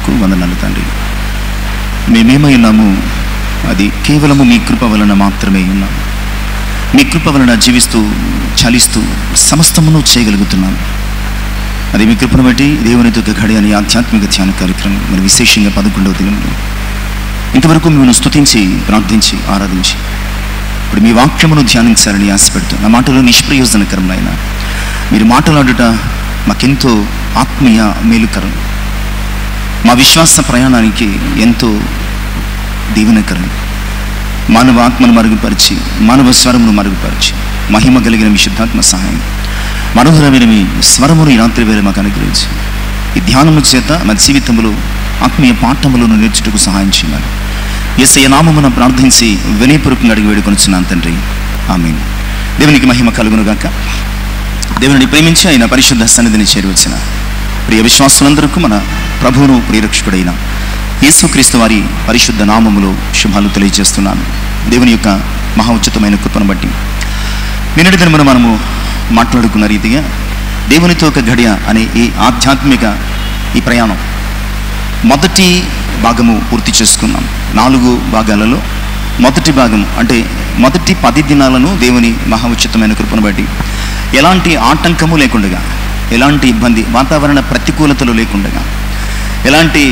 కొరకు వందనాలు తండ్రి. మేమేమై ఉన్నాము అది కేవలము మీ కృప వలన మాత్రమే ఉన్నాము. మీ కృప వలన జీవిస్తూ చలిస్తూ సమస్తమును చేయగలుగుతున్నాము. అది మీ కృపను బట్టి దేవునితో గడి అనే ఆధ్యాత్మిక ధ్యాన కార్యక్రమం మరి విశేషంగా 11వ దినంలో ఇంతవరకు మిమ్మల్ని స్తుతించి ప్రార్థించి ఆరాధించి ఇప్పుడు మీ వాక్యమును ధ్యానించాలని ఆశపెడుతూ నా మాటలు నిష్ప్రయోజనకరమైన మీరు మాట్లాడుట మాకెంతో ఆత్మీయ మేలుకరం, మా విశ్వాస ప్రయాణానికి ఎంతో దీవెనకరం. మానవ ఆత్మను మరుగుపరిచి మానవ స్వరమును మరుగుపరిచి మహిమ కలిగిన మీ శుద్ధాత్మ సహాయం మనోహరమైన మీ స్వరమును ఈ రాత్రి వేళ మాకు అనుగ్రహించి ఈ ధ్యానము చేత మా జీవితంలో ఆత్మీయ పాఠములను నేర్చుటకు సహాయం చేయాలి. యేసయ్య నామమున ప్రార్థించి వినయపూర్వకంగా అడిగి వేడుకొనుచున్నాను తండ్రి, ఆమేన్. దేవునికి మహిమ కలుగునుగాక. దేవుని ప్రేమించి ఆయన పరిశుద్ధ సన్నిధిని చేరువచ్చిన ప్రియ విశ్వాసులందరికీ మన ప్రభువును ప్రియరక్షకుడైన యేసుక్రీస్తు వారి పరిశుద్ధ నామములో శుభాలు తెలియజేస్తున్నాను. దేవుని యొక్క మహా ఉచితమైన కృపను బట్టి నిన్నటి దినమున మనము మాట్లాడుకున్న రీతిగా దేవునితో ఒక గడియ అనే ఈ ఆధ్యాత్మిక ఈ ప్రయాణం మొదటి భాగము పూర్తి చేసుకున్నాం. 4 భాగాలలో మొదటి భాగం అంటే మొదటి 10 దినాలను దేవుని మహా ఉచితమైన కృపను బట్టి ఎలాంటి ఆటంకము లేకుండా, ఎలాంటి ఇబ్బంది వాతావరణ ప్రతికూలతలు లేకుండా, ఎలాంటి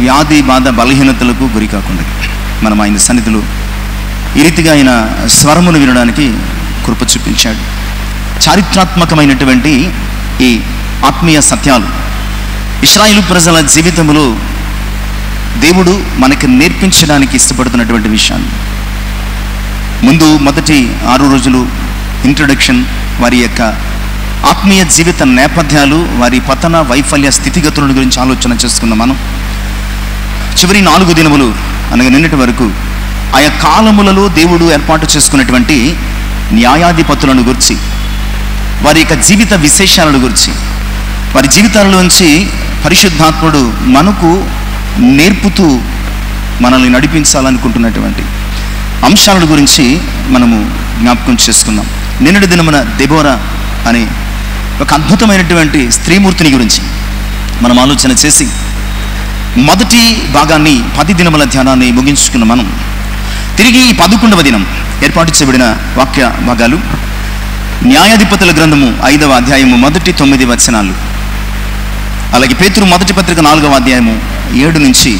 వ్యాధి బాధ బలహీనతలకు గురి కాకుండా మనం ఆయన సన్నిధిలో ఈ రీతిగా ఆయన స్వరమును వినడానికి కృప చూపించాడు. చారిత్రాత్మకమైనటువంటి ఈ ఆత్మీయ సత్యాలు ఇశ్రాయేలు ప్రజల జీవితంలో దేవుడు మనకి నేర్పించడానికి ఇష్టపడుతున్నటువంటి విషయాలు. ముందు మొదటి 6 రోజులు ఇంట్రొడక్షన్, వారి యొక్క ఆత్మీయ జీవిత నేపథ్యాలు, వారి పతన వైఫల్య స్థితిగతుల గురించి ఆలోచన చేసుకున్నాం మనం. చివరి 4 దినములు అనగా నిన్నటి వరకు ఆయా కాలములలో దేవుడు ఏర్పాటు చేసుకున్నటువంటి న్యాయాధిపతులను గురించి, వారి యొక్క జీవిత విశేషాలను గురించి, వారి జీవితాలలోంచి పరిశుద్ధాత్ముడు మనకు నేర్పుతూ మనల్ని నడిపించాలనుకుంటున్నటువంటి అంశాల గురించి మనము జ్ఞాపకం చేసుకున్నాం. నిన్నటి దినమున దెబోరా అనే ఒక అద్భుతమైనటువంటి స్త్రీమూర్తిని గురించి మనం ఆలోచన చేసి మొదటి భాగాన్ని 10 దినముల ధ్యానాన్ని ముగించుకున్న మనం తిరిగి 11వ దినం ఏర్పాటు చేయబడిన వాక్య భాగాలు న్యాయాధిపతుల గ్రంథము 5వ అధ్యాయము మొదటి 9 వచనాలు, అలాగే పేతురు మొదటి పత్రిక 4వ అధ్యాయము 7 నుంచి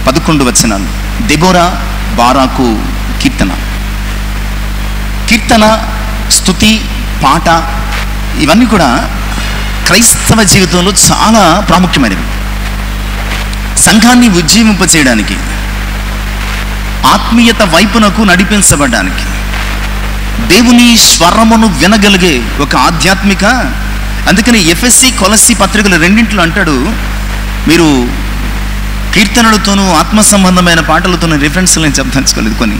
11 వచనాలు. దెబోరా, బారాకు కీర్తన, స్తుతి, పాట ఇవన్నీ కూడా క్రైస్తవ జీవితంలో చాలా ప్రాముఖ్యమైనవి. సంఘాన్ని ఉజ్జీవింపచేయడానికి, ఆత్మీయత వైపునకు నడిపించబడడానికి, దేవుని స్వరమును వినగలిగే ఒక ఆధ్యాత్మిక. అందుకని ఎఫెసీ కొలస్సీ పత్రికలు రెండింటిలో అంటాడు, మీరు కీర్తనలతోనూ ఆత్మ సంబంధమైన పాటలతోనూ రిఫరెన్స్లు నేను చెప్పదలుచుకోలేదు కొన్ని,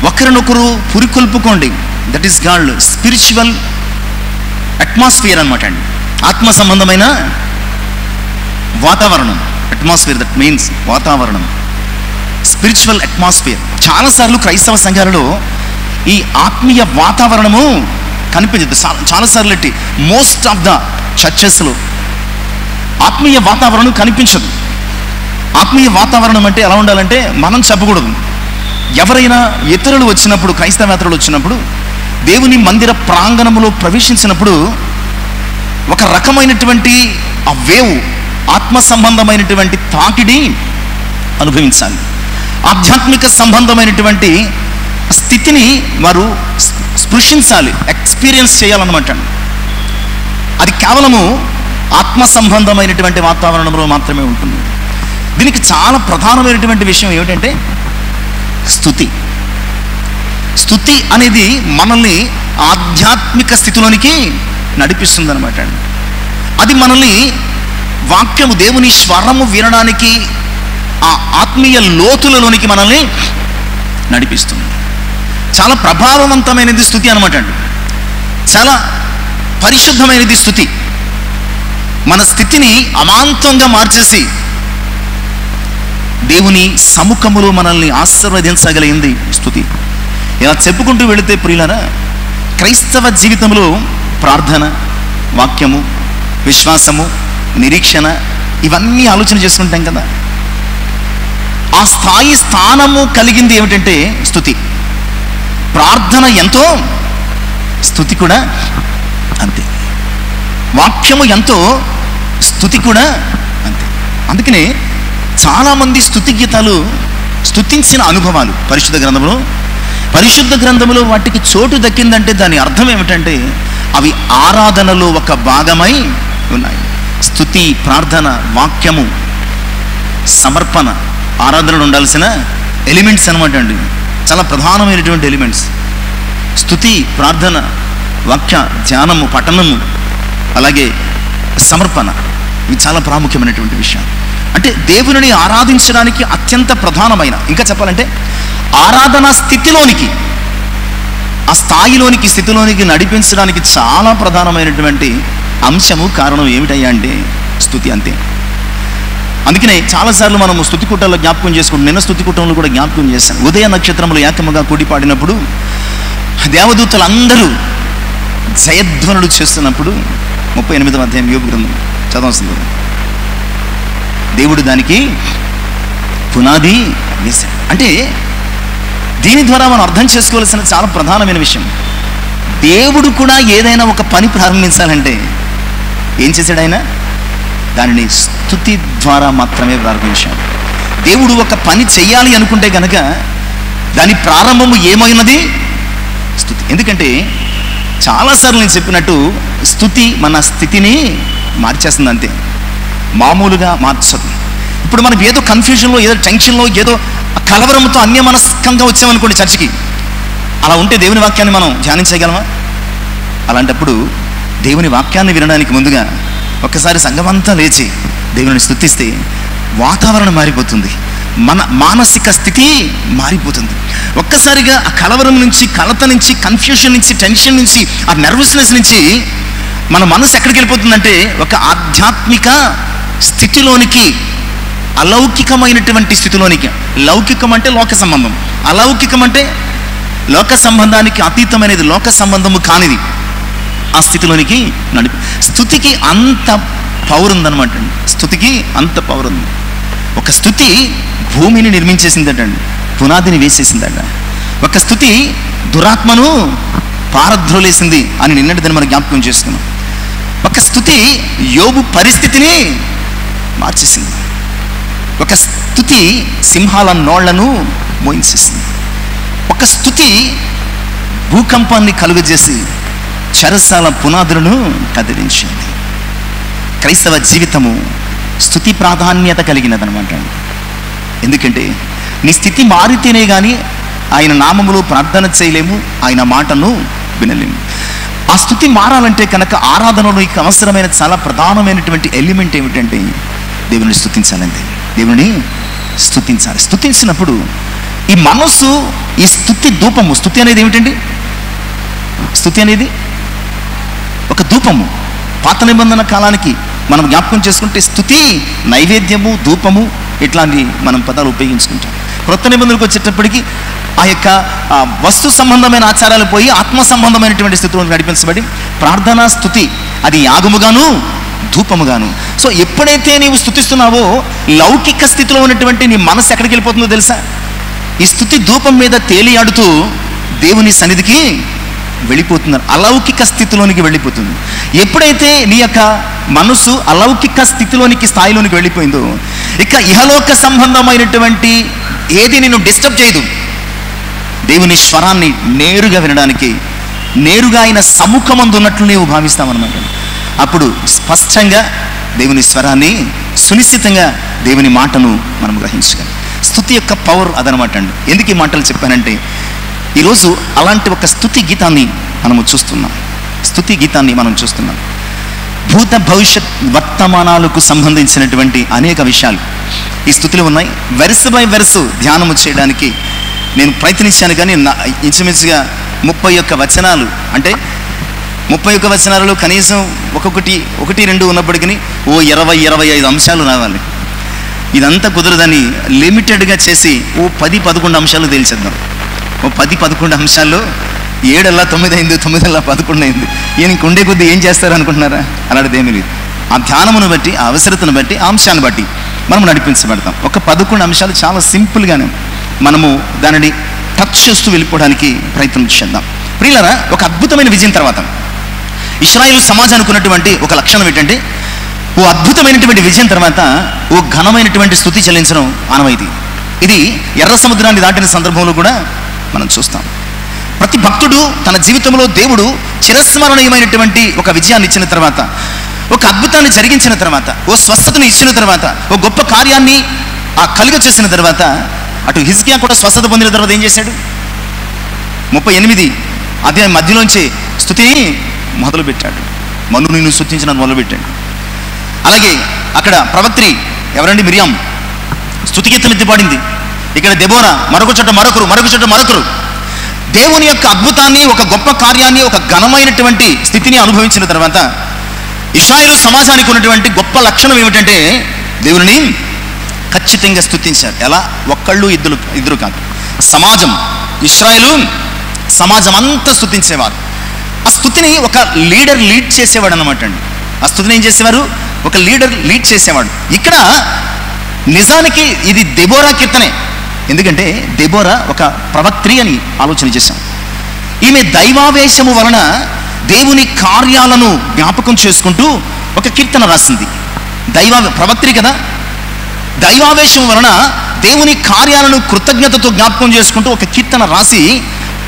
ఒకరినొకరు పురికొల్పుకోండి. That is called spiritual atmosphere అనమాట అండి. ఆత్మ సంబంధమైన వాతావరణం, అట్మాస్ఫియర్, దట్ మీన్స్ వాతావరణం, స్పిరిచువల్ అట్మాస్ఫియర్. చాలాసార్లు క్రైస్తవ సంఘాలలో ఈ ఆత్మీయ వాతావరణము కనిపించదు. చాలాసార్లు మోస్ట్ ఆఫ్ ద చర్చెస్లో ఆత్మీయ వాతావరణం కనిపించదు. ఆత్మీయ వాతావరణం అంటే ఎలా ఉండాలంటే మనం చెప్పకూడదు. ఎవరైనా ఇతరులు వచ్చినప్పుడు, క్రైస్తవేతరులు వచ్చినప్పుడు దేవుని మందిర ప్రాంగణంలో ప్రవేశించినప్పుడు ఒక రకమైనటువంటి ఆ వేవ్, ఆత్మ సంబంధమైనటువంటి తాకిడి అనుభవించాలి. ఆధ్యాత్మిక సంబంధమైనటువంటి స్థితిని వారు స్పృశించాలి, ఎక్స్పీరియన్స్ చేయాలన్నమాట. అది కేవలము ఆత్మ సంబంధమైనటువంటి వాతావరణంలో మాత్రమే ఉంటుంది. దీనికి చాలా ప్రధానమైనటువంటి విషయం ఏమిటంటే స్తుతి అనేది మనల్ని ఆధ్యాత్మిక స్థితిలోనికి నడిపిస్తుంది అనమాట. అది మనల్ని వాక్యము, దేవుని స్వరము వినడానికి, ఆ ఆత్మీయ లోతులలోనికి మనల్ని నడిపిస్తుంది. చాలా ప్రభావవంతమైనది స్తుతి అనమాట అండి. చాలా పరిశుద్ధమైనది స్తుతి. మన స్థితిని అమాంతంగా మార్చేసి దేవుని సముఖములో మనల్ని ఆశీర్వదించగలిగింది స్తుతి. ఇలా చెప్పుకుంటూ వెళితే ప్రియులారా, క్రైస్తవ జీవితంలో ప్రార్థన, వాక్యము, విశ్వాసము, నిరీక్షణ, ఇవన్నీ ఆలోచన చేసుకుంటాం కదా. ఆ స్థానము కలిగింది ఏమిటంటే స్తుతి. ప్రార్థన ఎంతో, స్తుతి కూడా అంతే. వాక్యము ఎంతో, స్తుతి కూడా అంతే. అందుకనే చాలామంది స్తుతి గీతాలు స్తుతించిన అనుభవాలు పరిశుద్ధ గ్రంథంలో వాటికి చోటు దక్కిందంటే దాని అర్థం ఏమిటంటే అవి ఆరాధనలో ఒక భాగమై ఉన్నాయి. స్తుతి, ప్రార్థన, వాక్యము, సమర్పణ ఆరాధనలో ఉండాల్సిన ఎలిమెంట్స్ అనమాట అండి. చాలా ప్రధానమైనటువంటి ఎలిమెంట్స్. స్తుతి, ప్రార్థన, వాక్య ధ్యానము, పఠనము, అలాగే సమర్పణ, ఇవి చాలా ప్రాముఖ్యమైనటువంటి విషయం. అంటే దేవుని ఆరాధించడానికి అత్యంత ప్రధానమైన, ఇంకా చెప్పాలంటే ఆరాధన స్థితిలోనికి, ఆ స్థాయిలోనికి, స్థితిలోనికి నడిపించడానికి చాలా ప్రధానమైనటువంటి అంశము, కారణం ఏమిటయ్యా అంటే స్తుతి అంతే. అందుకనే చాలాసార్లు మనము స్తుతి కూటాల్లో జ్ఞాపకం చేసుకుంటాం. నిన్న స్తుతి కూటంలో కూడా జ్ఞాపకం చేశాను. ఉదయ నక్షత్రములు ఏకముగా కూడి పాడినప్పుడు దేవదూతలందరూ జయధ్వనులు చేస్తున్నప్పుడు 38వ అధ్యాయం యోబు గ్రంథం చదవాల్సింది. దేవుడు దానికి పునాది వేశాడు. అంటే దీని ద్వారా మనం అర్థం చేసుకోవాల్సిన చాలా ప్రధానమైన విషయం, దేవుడు కూడా ఏదైనా ఒక పని ప్రారంభించాలంటే ఏం చేశాడు? ఆయన దానిని స్తుతి ద్వారా మాత్రమే ప్రారంభించాడు. దేవుడు ఒక పని చెయ్యాలి అనుకుంటే కనుక దాని ప్రారంభము ఏమైనది? స్తుతి. ఎందుకంటే చాలాసార్లు నేను చెప్పినట్టు స్తుతి మన స్థితిని మార్చేస్తుంది అంతే, మామూలుగా మార్చదు. ఇప్పుడు మనం ఏదో కన్ఫ్యూజన్లో, ఏదో టెన్షన్లో, ఏదో కలవరంతో అన్యమనస్కంగా వచ్చామనుకోండి చర్చికి, అలా ఉంటే దేవుని వాక్యాన్ని మనం ధ్యానించగలమా? అలాంటప్పుడు దేవుని వాక్యాన్ని వినడానికి ముందుగా ఒక్కసారి సంఘమంతా లేచి దేవుని స్తుతిస్తే వాతావరణం మారిపోతుంది, మన మానసిక స్థితి మారిపోతుంది. ఒక్కసారిగా ఆ కలవరం నుంచి, కలత నుంచి, కన్ఫ్యూషన్ నుంచి, టెన్షన్ నుంచి, ఆ నర్వస్నెస్ నుంచి మన మనసు ఎక్కడికి వెళ్ళిపోతుందంటే ఒక ఆధ్యాత్మిక స్థితిలోనికి, అలౌకికమైనటువంటి స్థితిలోనికి. లౌకికం అంటే లోక సంబంధం, అలౌకికం అంటే లోక సంబంధానికి అతీతమైనది, లోక సంబంధము కానిది. ఆ స్థితిలోనికి నడిపి స్తుతికి అంత పవర్ ఉందన్నమాట అండి. స్తుతికి అంత పవర్ ఉంది. ఒక స్తుతి భూమిని నిర్మించేసిందటండి, పునాదిని వేసేసిందట. ఒక స్తుతి దురాత్మను పారద్రోలేసింది అని నిన్నటి దాన్ని మనం జ్ఞాపకం చేసుకున్నాం. ఒక స్తుతి యోబు పరిస్థితిని మార్చేసింది. ఒక స్తుతి సింహాల నోళ్లను మోయించేసింది. ఒక స్తుతి భూకంపాన్ని కలుగజేసి చెరసాల పునాదులను కదిలించింది. క్రైస్తవ జీవితము స్తుతి ప్రాధాన్యత కలిగినదనమాట. ఎందుకంటే నీ స్థితి మారితేనే కానీ ఆయన నామములో ప్రార్థన చేయలేము, ఆయన మాటను వినలేము. ఆ స్థుతి మారాలంటే కనుక ఆరాధనలో నీకు అవసరమైన చాలా ప్రధానమైనటువంటి ఎలిమెంట్ ఏమిటంటే దేవుని స్తుతించాలంటే, దేవుని స్తుతించాలి. స్తుతించినప్పుడు ఈ మనసు, ఈ స్తుతి ధూపము, స్తుతి అనేది ఏమిటండి? స్తుతి అనేది ఒక ధూపము. పాత నిబంధన కాలానికి మనం జ్ఞాపకం చేసుకుంటే స్తుతి, నైవేద్యము, ధూపము ఇట్లాంటి మనం పదాలు ఉపయోగించుకుంటాం. క్రొత్త నిబంధనకు వచ్చేటప్పటికి ఆ యొక్క వస్తు సంబంధమైన ఆచారాలు పోయి ఆత్మ సంబంధమైనటువంటి స్థితిలో నడిపించబడి ప్రార్థన, స్తుతి అది యాగముగాను ధూపముగాను. సో ఎప్పుడైతే నీవు స్తుతిస్తున్నావో లౌకిక స్థితిలో ఉన్నటువంటి నీ మనసు ఎక్కడికి వెళ్ళిపోతుందో తెలుసా? ఈ స్తుతి ధూపం మీద తేలియాడుతూ దేవుని సన్నిధికి వెళ్ళిపోతున్నారు, అలౌకిక స్థితిలోనికి వెళ్ళిపోతుంది. ఎప్పుడైతే నీ యొక్క మనసు అలౌకిక స్థితిలోనికి, స్థాయిలోనికి వెళ్ళిపోయిందో ఇక ఇహలోక సంబంధమైనటువంటి ఏది నిన్ను డిస్టర్బ్ చేయదు. దేవుని స్వరాన్ని నేరుగా వినడానికి, నేరుగా ఆయన సముఖమందు ఉన్నట్లు నీవు భావిస్తామన్నమాట. అప్పుడు స్పష్టంగా దేవుని స్వరాన్ని, సునిశ్చితంగా దేవుని మాటను మనం గ్రహించగలం. స్తుతి యొక్క పవర్ అదనమాట అండి. ఎందుకు ఈ మాటలు చెప్పానంటే ఈరోజు అలాంటి ఒక స్తుతి గీతాన్ని మనము చూస్తున్నాం. స్తుతి గీతాన్ని మనం చూస్తున్నాం. భూత భవిష్యత్ వర్తమానాలకు సంబంధించినటువంటి అనేక విషయాలు ఈ స్థుతిలో ఉన్నాయి. వెర్స్ బై వెర్స్ ధ్యానము చేయడానికి నేను ప్రయత్నించాను, కానీ ఇంచుమించుగా 31 వచనాలు, అంటే 31 వచనాలలో కనీసం ఒకటి 2 ఉన్నప్పటికీ 20-25 అంశాలు రావాలి. ఇదంతా కుదరదని లిమిటెడ్గా చేసి 10-11 అంశాలు తేల్చేద్దాం. 10-11 అంశాల్లో 7 9 అయింది, 9 11 అయింది. ఈయనకి ఉండే కొద్దీ ఏం చేస్తారు అనుకుంటున్నారా? అలాంటిది ఏమీ లేదు. ఆ ధ్యానమును బట్టి, ఆ అవసరతను బట్టి, ఆ అంశాన్ని బట్టి మనం నడిపించబడతాం. ఒక 11 అంశాలు చాలా సింపుల్గానే మనము దానిని టచ్ చేస్తూ వెళ్ళిపోవడానికి ప్రయత్నం చేద్దాం. ప్రియులారా, ఒక అద్భుతమైన విజయం తర్వాత ఇశ్రాయేలు సమాజానికి ఉన్నటువంటి ఒక లక్షణం ఏంటంటే, ఓ అద్భుతమైనటువంటి విజయం తర్వాత ఓ ఘనమైనటువంటి స్తుతి చెల్లించడం ఆనవాయితీ. ఇది ఎర్ర సముద్రాన్ని దాటిన సందర్భంలో కూడా మనం చూస్తాం. ప్రతి భక్తుడు తన జీవితంలో దేవుడు చిరస్మరణీయమైనటువంటి ఒక విజయాన్ని ఇచ్చిన తర్వాత, ఒక అద్భుతాన్ని జరిగించిన తర్వాత, ఓ స్వస్థతను ఇచ్చిన తర్వాత, ఓ గొప్ప కార్యాన్ని కలుగ చేసిన తర్వాత, అటు హిజ్కియా కూడా స్వస్థత పొందిన తర్వాత ఏం చేశాడు? 38 అధ్యాయం మధ్యలోంచి స్తుతిని మొదలుపెట్టాడు. మను నిన్ను స్తుతించిన మొదలుపెట్టాడు. అలాగే అక్కడ ప్రవక్త్రి ఎవరండి? మిరియాం స్తుతిగీతమెత్తి పాడింది. ఇక్కడ దెబోరా, మరొక చోట మరొకరు దేవుని యొక్క అద్భుతాన్ని, ఒక గొప్ప కార్యాన్ని, ఒక ఘనమైనటువంటి స్థితిని అనుభవించిన తర్వాత ఇశ్రాయేలు సమాజానికి ఉన్నటువంటి గొప్ప లక్షణం ఏమిటంటే, దేవుని ఖచ్చితంగా స్తుతించారు. ఎలా? ఒక్కళ్ళు ఇద్దరు కాదు, సమాజం, ఇశ్రాయేలు సమాజం అంతా స్తుతించేవారు. ఆ స్తుతిని ఒక లీడర్ లీడ్ చేసేవాడు అన్నమాట అండి. ఆ స్తుతిని ఏం చేసేవారు? ఒక లీడర్ లీడ్ చేసేవాడు. ఇక్కడ నిజానికి ఇది దెబోరా కీర్తనే. ఎందుకంటే దెబోరా ఒక ప్రవక్త్రి అని ఆలోచన చేశాం. ఈమె దైవావేశము వలన దేవుని కార్యాలను జ్ఞాపకం చేసుకుంటూ ఒక కీర్తన రాసింది. ప్రవక్త్రి కదా, దైవావేశం వలన దేవుని కార్యాలను కృతజ్ఞతతో జ్ఞాపకం చేసుకుంటూ ఒక కీర్తన రాసి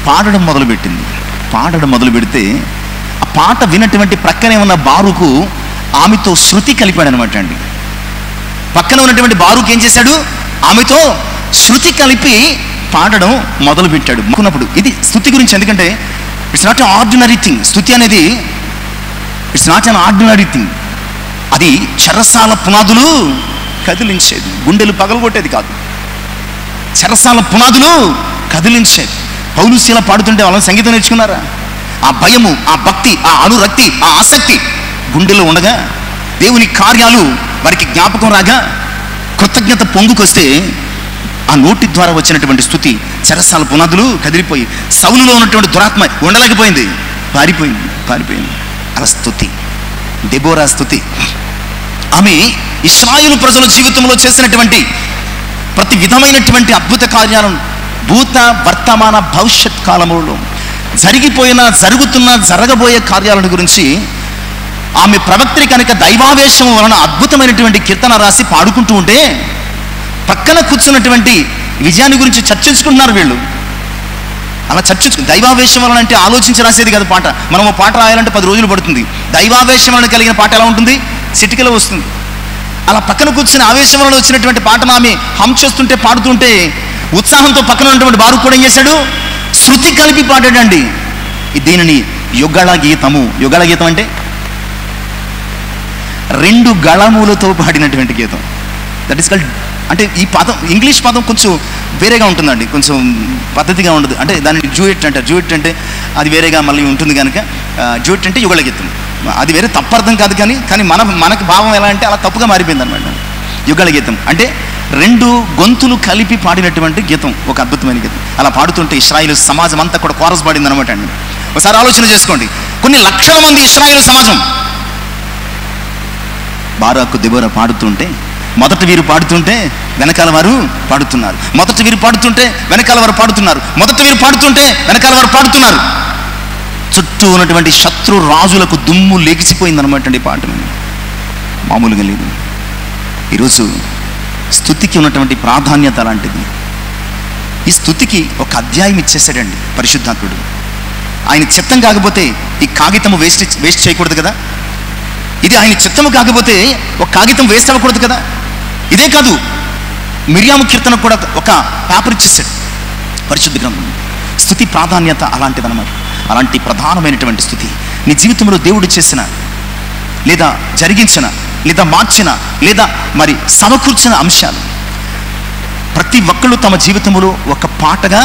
పాడడం మొదలు పెడితే ఆ పాట విన్నటువంటి ప్రక్కనే ఉన్న బారుకు ఆమెతో శృతి కలిపాడు అనమాట అండి. పక్కన ఉన్నటువంటి బారుకు ఏం చేశాడు? ఆమెతో శృతి కలిపి పాడడం మొదలు పెట్టాడు. అనుకున్నప్పుడు ఇది స్తుతి గురించి. ఎందుకంటే it's not an ordinary thing. స్తుతి అనేది it's not an ordinary thing. అది చెరసాల పునాదులు కదిలించేది, గుండెలు పగలగొట్టేది కాదు. చెరసాల పునాదులు కదిలించేది. పౌలు శీల పాడుతుంటే వాళ్ళని సంగీతం నేర్చుకున్నారా? ఆ భయము, ఆ భక్తి, ఆ అనురక్తి, ఆ ఆసక్తి గుండెలో ఉండగా, దేవుని కార్యాలు వారికి జ్ఞాపకం రాగా, కృతజ్ఞత పొంగుకొస్తే ఆ నోటి ద్వారా వచ్చినటువంటి స్తుతి చెరసాల పునాదులు కదిలిపోయి సౌలులో ఉన్నటువంటి దురాత్మ ఉండలేకపోయింది, పారిపోయింది. అలా స్తుతి, దెబోరా స్తుతి. ఆమె ఇశ్రాయేలు ప్రజల జీవితంలో చేసినటువంటి ప్రతి విధమైనటువంటి అద్భుత కార్యాలను భూత, వర్తమాన, భవిష్యత్ కాలములో జరిగిపోయిన, జరుగుతున్న, జరగబోయే కార్యాలను గురించి ఆమె ప్రవక్త్రి కనుక దైవావేశం వలన అద్భుతమైనటువంటి కీర్తన రాసి పాడుకుంటూ ఉంటే పక్కన కూర్చున్నటువంటి విజయాన్ని గురించి చర్చించుకుంటున్నారు వీళ్ళు. అలా దైవావేశం వలన అంటే ఆలోచించి రాసేది కాదు పాట. మనం పాట రాయాలంటే 10 రోజులు పడుతుంది. దైవావేశం వలన కలిగిన పాట ఎలా ఉంటుంది? చిటికలో వస్తుంది. అలా పక్కన కూర్చుని ఆవేశం వలన వచ్చినటువంటి పాటను ఆమె హమ్ చేస్తుంటే, పాడుతుంటే ఉత్సాహంతో పక్కన ఉన్నటువంటి బారు కూడా ఏం చేశాడు? శృతి కలిపి పాడాడండి. దీనిని యుగళ గీతము. యుగళ గీతం అంటే 2 గళములతో పాడినటువంటి గీతం. That is called. అంటే ఈ పదం, ఇంగ్లీష్ పదం కొంచెం వేరేగా ఉంటుందండి, కొంచెం పద్ధతిగా ఉండదు. అంటే దాన్ని డ్యూయెట్ అంటారు. డ్యూయెట్ అంటే అది వేరేగా మళ్ళీ ఉంటుంది కనుక డ్యూయెట్ అంటే యుగళ గీతం. అది వేరే తప్పర్థం కాదు, కానీ మనకు భావం ఎలా అంటే అలా తప్పుగా మారిపోయింది అనమాట. యుగళ గీతం అంటే 2 గొంతులు కలిపి పాడినటువంటి గీతం, ఒక అద్భుతమైన గీతం. అలా పాడుతుంటే ఇశ్రాయేలు సమాజం అంతా కూడా కోరస్ పాడింది అనమాట అండి. ఒకసారి ఆలోచన చేసుకోండి. కొన్ని లక్షల మంది ఇశ్రాయేలు సమాజం బారాకు, దెబోరా పాడుతుంటే, మొదట వీరు పాడుతుంటే వెనకాల వారు పాడుతున్నారు. మొదట వీరు పాడుతుంటే వెనకాల వారు పాడుతున్నారు. మొదట వీరు పాడుతుంటే వెనకాల వారు పాడుతున్నారు. చుట్టూ ఉన్నటువంటి శత్రు రాజులకు దుమ్ము లేచిపోయిందనమాట అండి పాట. మామూలుగా లేదు. ఈరోజు స్తుతికి ఉన్నటువంటి ప్రాధాన్యత అలాంటిది. ఈ స్తుతికి ఒక అధ్యాయం ఇచ్చేసాడండి పరిశుద్ధాత్ముడు. ఆయన చిత్తం కాకపోతే ఈ కాగితము వేస్ట్ చేయకూడదు కదా. ఇది ఆయన చిత్తము కాకపోతే ఒక కాగితం వేస్ట్ అవ్వకూడదు కదా. ఇదే కాదు, మిరియాము కీర్తనకు కూడా ఒక పేపర్ ఇచ్చేసాడు పరిశుద్ధ గ్రంథం. స్తుతి ప్రాధాన్యత అలాంటిదన్నమాట. అలాంటి ప్రధానమైనటువంటి స్తుతి నీ జీవితంలో దేవుడు చేసిన, లేదా జరిగించిన, లేదా మార్చిన, లేదా మరి సమకూర్చిన అంశాలు ప్రతి ఒక్కళ్ళు తమ జీవితంలో ఒక పాటగా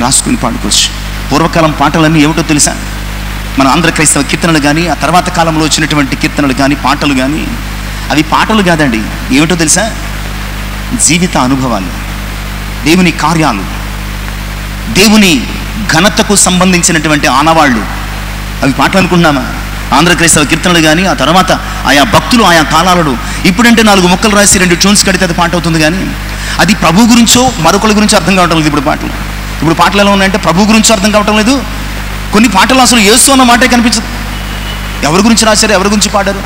రాసుకుని పాడుకోవచ్చు. పూర్వకాలం పాటలన్నీ ఏమిటో తెలుసా? మన ఆంధ్ర క్రైస్తవ కీర్తనలు కానీ, ఆ తర్వాత కాలంలో వచ్చినటువంటి కీర్తనలు కానీ, పాటలు కానీ, అవి పాటలు కాదండి. ఏమిటో తెలుసా? జీవిత అనుభవాలు, దేవుని కార్యాలు, దేవుని ఘనతకు సంబంధించినటువంటి ఆనవాళ్ళు. అవి పాటలు అనుకుంటున్నామా? ఆంధ్ర క్రైస్తవ కీర్తనలు కానీ ఆ తర్వాత ఆయా భక్తులు ఆయా కాలాలలో ఇప్పుడంటే 4 ముక్కలు రాసి 2 ట్యూన్స్ కడితే అది పాట అవుతుంది, కానీ అది ప్రభు గురించో మరొకరి గురించో అర్థం కావటం లేదు. ఇప్పుడు పాటలు ఎలా ఉన్నాయంటే ప్రభు గురించో అర్థం కావటం లేదు. కొన్ని పాటలు అసలు యేసు అన్న మాటే కనిపించదు. ఎవరి గురించి రాశారు, ఎవరి గురించి పాడారు,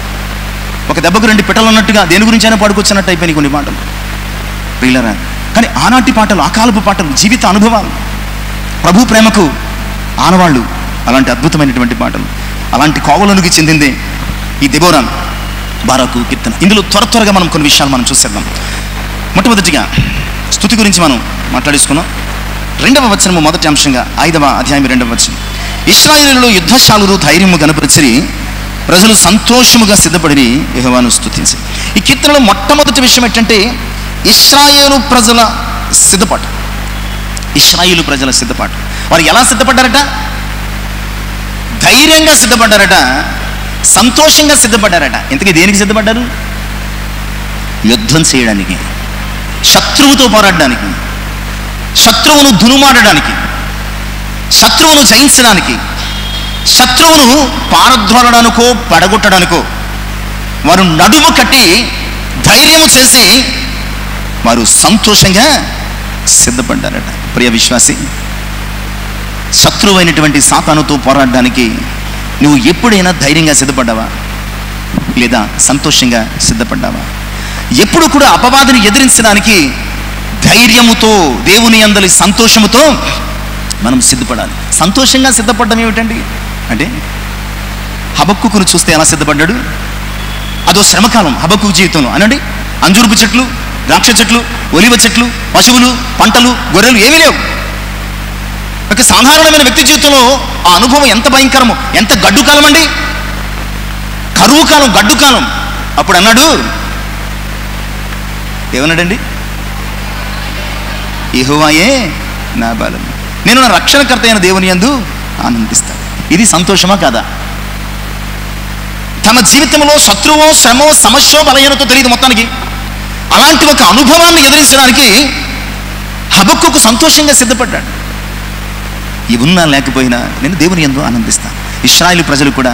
ఒక దెబ్బకు 2 పిట్టలు అన్నట్టుగా దేని గురించి అయినా పాడుకొచ్చినట్టు అయిపోయినాయి కొన్ని పాటలు ప్రియులారా. కానీ ఆనాటి పాటలు, ఆ కాలపు పాటలు, జీవిత అనుభవాలు, ప్రభు ప్రేమకు ఆనవాళ్ళు, అలాంటి అద్భుతమైనటువంటి పాటలు. అలాంటి కోవలోనికి చెందిందే ఈ దెబోరా బారాకు కీర్తన. ఇందులో త్వరగా మనం కొన్ని విషయాలు మనం చూసేద్దాం. మొట్టమొదటిగా స్తుతి గురించి మనం మాట్లాడేసుకున్నాం. 2వ వచనము మొదటి అంశంగా 5వ అధ్యాయం 2వ వచనం. ఇశ్రాయేలులో యుద్ధశాలురు ధైర్యము కనపరిచి ప్రజలు సంతోషముగా సిద్ధపడి యెహోవాను స్తుతించి. ఈ కీర్తనలో మొట్టమొదటి విషయం ఏంటంటే ఇశ్రాయేలు ప్రజల సిద్ధపాటు. ఇశ్రాయేలు ప్రజల సిద్ధపాటు. వారు ఎలా సిద్ధపడ్డారట? ధైర్యంగా సిద్ధపడ్డారట, సంతోషంగా సిద్ధపడ్డారట. ఇంతకీ దేనికి సిద్ధపడ్డారు? యుద్ధం చేయడానికి, శత్రువుతో పోరాడడానికి, శత్రువును దునుమాడడానికి, శత్రువును జయించడానికి, శత్రువును పారద్రోలడానికో పడగొట్టడానికో వారు నడుము కట్టి ధైర్యము చేసి వారు సంతోషంగా సిద్ధపడ్డారట. ప్రియ విశ్వాసి, శత్రువైనటువంటి సాతానుతో పోరాడడానికి నువ్వు ఎప్పుడైనా ధైర్యంగా సిద్ధపడ్డావా, లేదా సంతోషంగా సిద్ధపడ్డావా? ఎప్పుడు కూడా అపవాదిని ఎదిరించడానికి ధైర్యముతో, దేవుని యందలి సంతోషముతో మనం సిద్ధపడాలి. సంతోషంగా సిద్ధపడడం ఏమిటండి అంటే, హబక్కుకును చూస్తే ఎలా సిద్ధపడ్డాడు? అదో శ్రమకాలం హబక్కు జీవితంలో. అనండి, అంజూరపు చెట్లు, ద్రాక్ష చెట్లు, ఒలివ చెట్లు, పశువులు, పంటలు, గొర్రెలు ఏమీ లేవు. ఒక సాధారణమైన వ్యక్తి జీవితంలో ఆ అనుభవం ఎంత భయంకరమో, ఎంత గడ్డు కాలం అండి, కరువు కాలం, గడ్డు కాలం. అప్పుడు అన్నాడు, ఏమన్నాడండి? యెహోవాయే నా బలం, నేను నా రక్షణకర్త అయిన దేవుని యందు ఆనందిస్తాను. ఇది సంతోషమా కాదా? తన జీవితంలో శత్రువో, శ్రమో, సమస్యో, బలహీనతో తెలియదు మొత్తానికి. అలాంటి ఒక అనుభవాన్ని ఎదిరించడానికి హబక్కుకు సంతోషంగా సిద్ధపడ్డాడు. ఇవి ఉన్నా లేకపోయినా నేను దేవుని యందు ఆనందిస్తాను. ఇశ్రాయేలు ప్రజలు కూడా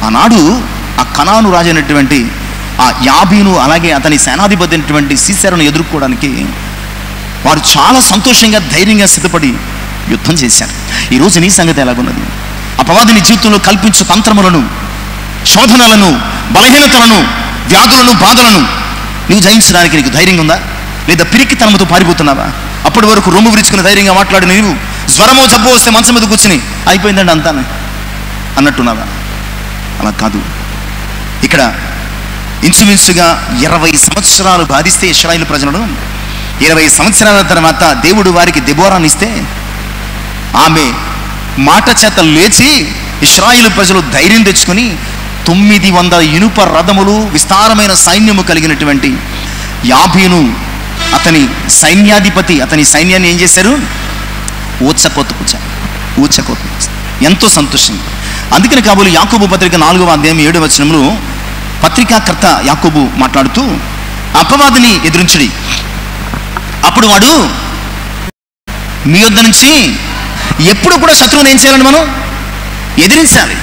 ఆనాడు ఆ కనాను రాజు అయినటువంటి ఆ యాబీను, అలాగే అతని సేనాధిపతి అయినటువంటి సీసెరాను ఎదుర్కోవడానికి వారు చాలా సంతోషంగా, ధైర్యంగా సిద్ధపడి యుద్ధం చేశారు. ఈరోజు నీ సంగతి ఎలాగున్నది? అపవాదిని జీవితంలో కల్పించు తంత్రములను, శోధనలను, బలహీనతలను, వ్యాధులను, బాధలను నువ్వు జయించడానికి నీకు ధైర్యంగా ఉందా? లేదా పిరికితనముతో పారిపోతున్నావా? అప్పటి వరకు రొమ్ము విరుచుకుని ధైర్యంగా మాట్లాడి నీవు జ్వరమో జబ్బు వస్తే మంచం మీద కూర్చుని అయిపోయిందండి అంతా అన్నట్టున్నావా? అలా కాదు. ఇక్కడ ఇంచుమించుగా 20 సంవత్సరాలు బాధిస్తే ఇశ్రాయేలు ప్రజలను, 20 సంవత్సరాల తర్వాత దేవుడు వారికి దెబోరాను ఇస్తే ఆమె మాట చేత లేచి ఇశ్రాయేలు ప్రజలు ధైర్యం తెచ్చుకొని 900 ఇనుప రథములు, విస్తారమైన సైన్యము కలిగినటువంటి యాబీను అతని సైన్యాధిపతి, అతని సైన్యాన్ని ఏం చేశారు? ఊచకోతపుచ్చారు. ఎంతో సంతోషంగా. అందుకని కాబోలు యాకోబు పత్రిక 4వ అధ్యాయం 7వ వచనంలో పత్రికాకర్త యాకోబు మాట్లాడుతూ, అపవాదిని ఎదిరించుడి, అప్పుడు వాడు మీ యొద్ద నుంచి. ఎప్పుడు కూడా శత్రువుని ఏం చేయాలండి? మనం ఎదిరించాలి,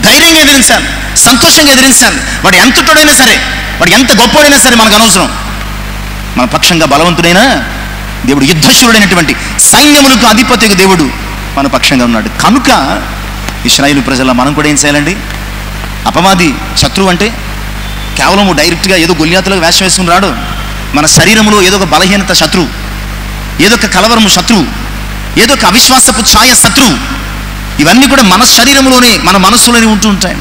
ధైర్యంగా ఎదిరించాలి, సంతోషంగా ఎదిరించాలి. వాడు ఎంతటోడైనా సరే, వాడు ఎంత గొప్పవాడైనా సరే మనకు అనవసరం. మన పక్షంగా బలవంతుడైన దేవుడు, యుద్ధశూరుడైనటువంటి సైన్యములకు అధిపతిగా దేవుడు మన పక్షంగా ఉన్నాడు. కనుక ఇశ్రాయేలు ప్రజల మనం కూడా ఏం చేయాలండి? అపవాది శత్రువు అంటే కేవలం డైరెక్ట్గా ఏదో గొల్యాతులకు వేషం వేసుకుని రాడు. మన శరీరంలో ఏదో ఒక బలహీనత శత్రువు, ఏదో ఒక కలవరము శత్రువు, ఏదో ఒక అవిశ్వాసపు ఛాయ శత్రువు. ఇవన్నీ కూడా మన శరీరంలోనే, మన మనస్సులోనే ఉంటూ ఉంటాయి.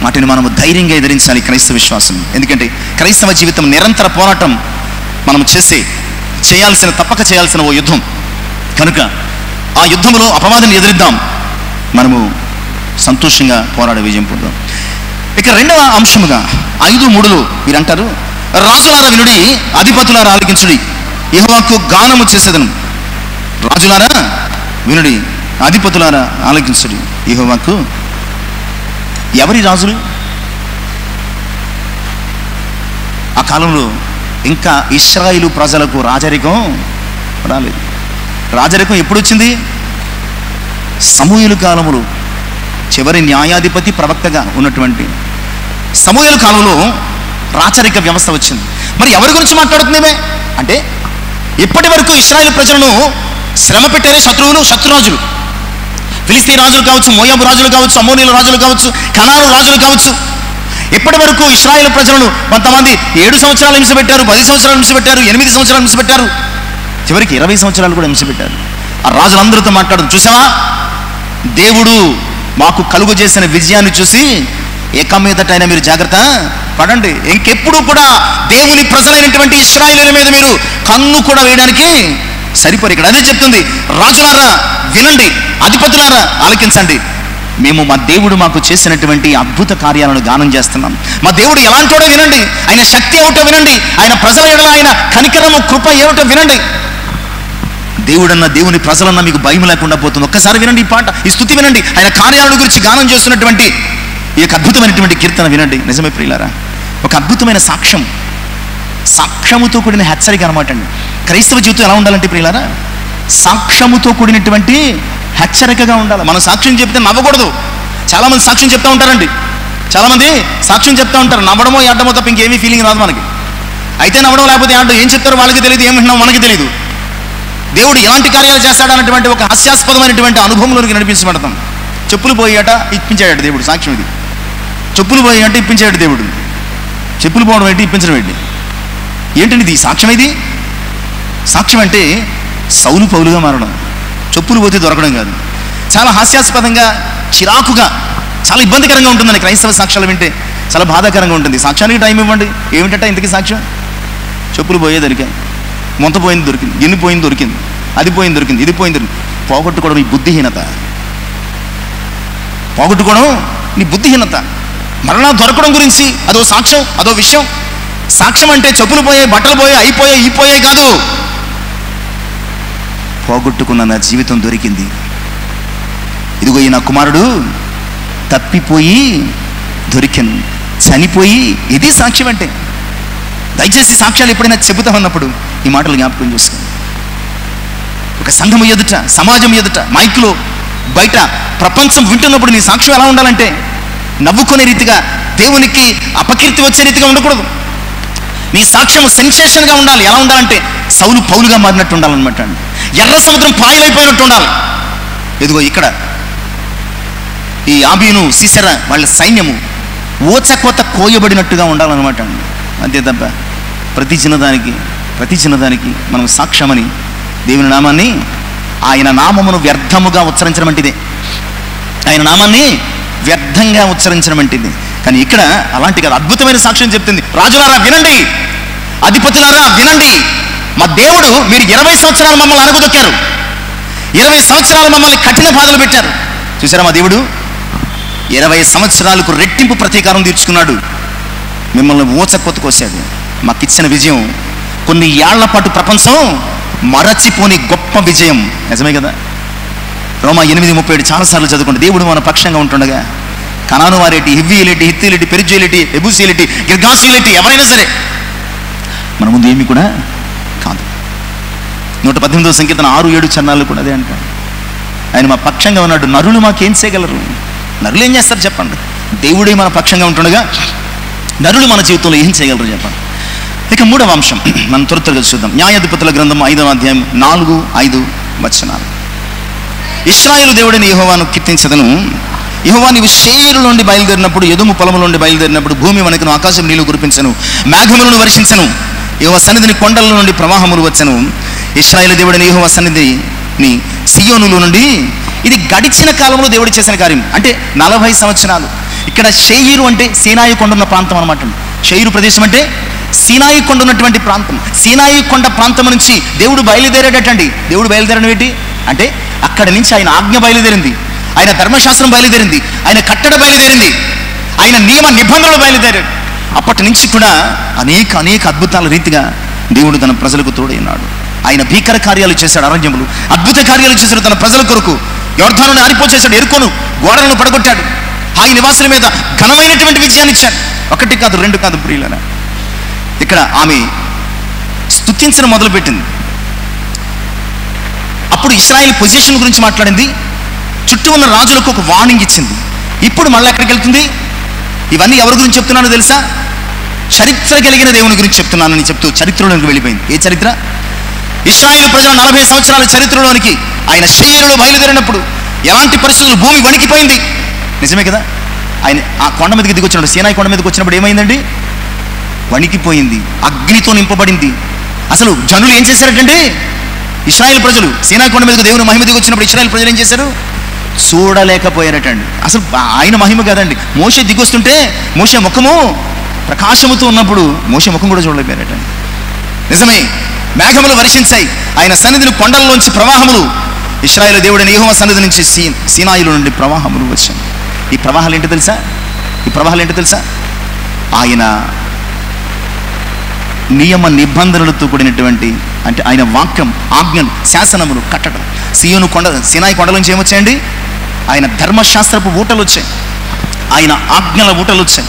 వాటిని మనము ధైర్యంగా ఎదిరించాలి క్రైస్తవ విశ్వాసం. ఎందుకంటే క్రైస్తవ జీవితం నిరంతర పోరాటం, మనం తప్పక చేయాల్సిన ఓ యుద్ధం. కనుక ఆ యుద్ధంలో అపవాదిని ఎదిరిద్దాం, మనము సంతోషంగా పోరాడే విజయం పొందాం. ఇక 2వ అంశముగా 5:3 మీరు అంటారు, రాజులారా వినుడి, అధిపతులారా ఆలకించుడి, యెహోవాకు గానము చేసేదను. రాజులారా వినుడి, అధిపతులారా ఆలకించుడి, యెహోవాకు. ఎవరి రాజులు? ఆ కాలంలో ఇంకా ఇశ్రాయేలు ప్రజలకు రాజరికం రాలేదు. రాజరికం ఎప్పుడు వచ్చింది? సమూయేలు కాలములో చివరి న్యాయాధిపతి ప్రవక్తగా ఉన్నటువంటి సమూయేలు కాలంలో రాచరిక వ్యవస్థ వచ్చింది. మరి ఎవరి గురించి మాట్లాడుతుందేమే అంటే, ఇప్పటి వరకు ఇశ్రాయేలు ప్రజలను శ్రమ పెట్టారే శత్రురాజులు, ఫిలిస్తీన్ రాజులు కావచ్చు, మోయాబు రాజులు కావచ్చు, అమ్మోనీయుల రాజులు కావచ్చు, కనాను రాజులు కావచ్చు. ఇప్పటి వరకు ఇశ్రాయేలు ప్రజలను కొంతమంది 7 సంవత్సరాలు హింస పెట్టారు, 10 సంవత్సరాలు హింస పెట్టారు, 8 సంవత్సరాలు హింస పెట్టారు, చివరికి 20 సంవత్సరాలు కూడా హింస పెట్టారు. ఆ రాజులందరితో మాట్లాడుతూ, చూసావా, దేవుడు మాకు కలుగు చేసిన విజయాన్ని చూసి ఏక మీదటైనా మీరు జాగ్రత్త పడండి, ఇంకెప్పుడు కూడా దేవుని ప్రజలైనటువంటి ఇశ్రాయేలీయుల మీద మీరు కన్ను కూడా వేయడానికి సరిపోరు. ఇక్కడ అదే చెప్తుంది, రాజులారా వినండి, అధిపతులారా ఆలకించండి, మేము మా దేవుడు మాకు చేసినటువంటి అద్భుత కార్యాలను గానం చేస్తున్నాం. మా దేవుడు ఎలాంటోడో వినండి, ఆయన శక్తి ఏమిటో వినండి, ఆయన ప్రజల ఎడల ఆయన కనికరము కృప ఏమిటో వినండి. దేవుడన్న దేవుని ప్రజలన్న మీకు భయం లేకుండా పోతుంది. ఒక్కసారి వినండి ఈ పాట, ఈ స్తుతి వినండి, ఆయన కార్యాలను గురించి గానం చేస్తున్నటువంటి ఈ యొక్క అద్భుతమైనటువంటి కీర్తన వినండి. నిజమే ప్రియులారా, ఒక అద్భుతమైన సాక్ష్యముతో కూడిన హెచ్చరిక అనమాట అండి. క్రైస్తవ జీవితం ఎలా ఉండాలంటే ప్రియులారా, సాక్ష్యముతో కూడినటువంటి హెచ్చరికగా ఉండాలి. మనం సాక్ష్యం చెప్తే నవ్వకూడదు. చాలామంది సాక్ష్యం చెప్తూ ఉంటారండి, చాలామంది సాక్ష్యం చెప్తూ ఉంటారు, నవ్వడమో ఏడమో తప్ప ఇంకేమీ ఫీలింగ్ రాదు మనకి. అయితే నవ్వడం లేకపోతే ఏమంటారు, ఏం చెప్తారో వాళ్ళకి తెలియదు, ఏం వింటున్నాం మనకి తెలియదు. దేవుడు ఎలాంటి కార్యాలు చేస్తాడన్నటువంటి ఒక హాస్యాస్పదమైనటువంటి అనుభవంలోనికి నడిపించబడతాం. చెప్పులు పోయాట ఇప్పించాడు దేవుడు, సాక్ష్యం ఇది. చెప్పులు పోయాట ఇప్పించాడు దేవుడు. చెప్పులు పోవడం ఏంటి, ఇప్పించడం ఏంటి, ఏంటండి ఇది సాక్ష్యం? ఇది సాక్ష్యం అంటే సౌలు పౌలుగా మారడం, చెప్పులు పోతే దొరకడం కాదు. చాలా హాస్యాస్పదంగా, చిరాకుగా, చాలా ఇబ్బందికరంగా ఉంటుందని క్రైస్తవ సాక్ష్యాలు వింటే చాలా బాధాకరంగా ఉంటుంది. సాక్ష్యానికి టైం ఇవ్వండి. ఏమిటంటే ఇంతకీ సాక్ష్యం, చెప్పులు పోయే దొరికాయి, మొంత పోయింది దొరికింది, గిన్నె పోయింది దొరికింది, అది పోయింది దొరికింది, ఇది పోయింది దొరికింది. పోగొట్టుకోవడం ఈ బుద్ధిహీనత, పోగొట్టుకోవడం నీ బుద్ధిహీనత. మరలా దొరకడం గురించి అదో సాక్ష్యం, అదో విషయం. సాక్ష్యం అంటే చెప్పులు పోయాయి, బట్టలు పోయాయి, అయిపోయాయి, ఈ పోయాయి కాదు. పోగొట్టుకున్న నా జీవితం దొరికింది, ఇదిగో ఈ నా కుమారుడు తప్పిపోయి దొరికాను, చనిపోయి, ఇది సాక్ష్యం అంటే. దయచేసి సాక్ష్యాలు ఎప్పుడైనా చెబుతా ఉన్నప్పుడు ఈ మాటలు జ్ఞాపకం చేసుకోండి. ఒక సంఘం ఎదుట, సమాజం ఎదుట, మైక్లో, బయట ప్రపంచం వింటున్నప్పుడు నీ సాక్ష్యం ఎలా ఉండాలంటే, నవ్వుకునే రీతిగా, దేవునికి అపకీర్తి వచ్చే రీతిగా ఉండకూడదు. నీ సాక్ష్యం సెన్సేషన్గా ఉండాలి. ఎలా ఉండాలంటే సౌలు పౌలుగా మారినట్టు ఉండాలన్నమాట అండి. ఎర్ర సముద్రం పాయలైపోయినట్టు ఉండాలి. ఇదిగో ఇక్కడ ఈ ఆబీను, సీసెర వాళ్ళ సైన్యము ఓచకోత కోయబడినట్టుగా ఉండాలన్నమాట అండి. అంతే తప్ప ప్రతి చిన్నదానికి మనం సాక్ష్యమని దేవుని నామాన్ని, ఆయన నామమును వ్యర్థముగా ఉచ్చరించడం అంటే ఇదే. ఆయన నామాన్ని వ్యర్థంగా ఉచ్చరించడం అంటే ఇది. కానీ ఇక్కడ అలాంటి కాదు, అద్భుతమైన సాక్ష్యం చెప్తుంది. రాజులారా వినండి, అధిపతులారా వినండి, మా దేవుడు, మీరు 20 సంవత్సరాలు మమ్మల్ని అణగదొక్కారు, 20 సంవత్సరాలు మమ్మల్ని కఠిన బాధలు పెట్టారు. చూసారా, మా దేవుడు 20 సంవత్సరాలకు రెట్టింపు ప్రతీకారం తీర్చుకున్నాడు. మిమ్మల్ని ఊచకొత్త కోసాడు. మాకిచ్చిన విజయం కొన్ని ఏళ్ల పాటు ప్రపంచం మరచిపోని గొప్ప విజయం. నిజమే కదా? రోమా 8:37 చాలాసార్లు చదువుకోండి. దేవుడు మన పక్షంగా ఉంటుండగా కనాను వారేటి, హివ్వీయులేటి, హిత్తీయులేటి, పెరిజ్జీయులేటి, ఎబూసీయులేటి, గిర్గాషీయులేటి, ఎవరైనా సరే మన ముందు ఏమి కూడా కాదు. 118వ సంకీర్తన 6-7 చరణాలు కూడా అదే అంటాడు. ఆయన మా పక్షంగా ఉన్నాడు, నరులు మాకేం చేయగలరు? నరులు ఏం చేస్తారు చెప్పండి? దేవుడే మన పక్షంగా ఉంటుండగా నరులు మన జీవితంలో ఏం చేయగలరు చెప్పండి? ఇక 3వ అంశం మనం త్వరగా చూద్దాం. న్యాయాధిపతుల గ్రంథం 5వ అధ్యాయం 4-5 వచనాలు. ఇశ్రాయేలు దేవుడైన యెహోవాను కీర్తించదను. యెహోవా నీవు షేరు నుండి బయలుదేరినప్పుడు, ఎదుము పొలము నుండి బయలుదేరినప్పుడు భూమి వణకును, ఆకాశం నీళ్లు కురిపించను, మేఘములను వర్షించను, యెహోవా సన్నిధిని కొండల నుండి ప్రవాహములు వచ్చను. ఇశ్రాయేలు దేవుడైన యెహోవా సన్నిధిని సియోనులో నుండి. ఇది గడిచిన కాలంలో దేవుడు చేసిన కార్యం. అంటే 40 సంవత్సరాలు. ఇక్కడ షేయిరు అంటే సీనాయి కొండ ఉన్న ప్రాంతం అనమాట. షేయిరు ప్రదేశం అంటే సీనాయి కొండ ఉన్నటువంటి ప్రాంతం. సీనాయి కొండ ప్రాంతం నుంచి దేవుడు బయలుదేరాడటండి. దేవుడు బయలుదేరడం ఏంటి అంటే, అక్కడి నుంచి ఆయన ఆజ్ఞ బయలుదేరింది, ఆయన ధర్మశాస్త్రం బయలుదేరింది, ఆయన కట్టడ బయలుదేరింది, ఆయన నియమ నిబంధనలు బయలుదేరాడు. అప్పటి నుంచి కూడా అనేక అద్భుతాల రీతిగా దేవుడు తన ప్రజలకు తోడైనాడు. ఆయన భీకర కార్యాలు చేశాడు అరణ్యములు, అద్భుత కార్యాలు చేశాడు తన ప్రజల కొరకు. యొర్దానును ఆరిపోచేశాడు, ఎరుకోను గోడలను పడగొట్టాడు, హాయి నివాసుల మీద ఘనమైనటువంటి విజయాన్ని ఇచ్చాడు. 1 కాదు 2 కాదు ప్రియులారా. ఇక్కడ ఆమె స్తుతించడం మొదలుపెట్టింది. అప్పుడు ఇశ్రాయేల్ పొజిషన్ గురించి మాట్లాడింది. చుట్టూ ఉన్న రాజులకు ఒక వార్నింగ్ ఇచ్చింది. ఇప్పుడు మళ్ళీ ఎక్కడికి వెళ్తుంది? ఇవన్నీ ఎవరి గురించి చెప్తున్నానో తెలుసా? చరిత్ర కలిగిన దేవుని గురించి చెప్తున్నానని చెప్తూ చరిత్రలోనికి వెళ్ళిపోయింది. ఏ చరిత్ర? ఇశ్రాయేలు ప్రజల 40 సంవత్సరాల చరిత్రలోనికి ఆయన శేయరులో బయలుదేరినప్పుడు ఎలాంటి పరిస్థితులు, భూమి వణికిపోయింది. నిజమే కదా? ఆయన ఆ కొండ మీదకి దిగొచ్చినప్పుడు, సీనాయి కొండ మీదకి వచ్చినప్పుడు ఏమైందండి? వణికిపోయింది, అగ్నితో నింపబడింది. అసలు జనులు ఏం చేశారటంటే, ఇశ్రాయేలు ప్రజలు సీనాయి కొండ మీదకి దేవుని మహిమ దిగొచ్చినప్పుడు ఇశ్రాయేలు ప్రజలు ఏం చేశారు? చూడలేకపోయారటండి. అసలు ఆయన మహిమ కాదండి, మోషే దిగొస్తుంటే మోషే ముఖము ప్రకాశముతో ఉన్నప్పుడు మోషే ముఖం కూడా చూడలేకపోయారటండి. నిజమే, మేఘములు వర్షించాయి, ఆయన సన్నిధిని కొండల్లోంచి ప్రవాహములు, ఇశ్రాయేలు దేవుడైన యెహోవా సన్నిధి నుంచి సీనాయిలో నుండి ప్రవాహములు వచ్చాయి. ఈ ప్రవాహాలు ఏంటో తెలుసా? ఈ ప్రవాహాలు ఏంటో తెలుసా? ఆయన నియమ నిబంధనలతో కూడినటువంటి, అంటే ఆయన వాక్యం, ఆజ్ఞలు, శాసనములు, కట్టడం. సీనాయి కొండ నుంచి ఏమొచ్చాయండి? ఆయన ధర్మశాస్త్రపు ఊటలు వచ్చాయి, ఆయన ఆజ్ఞల ఊటలు వచ్చాయి.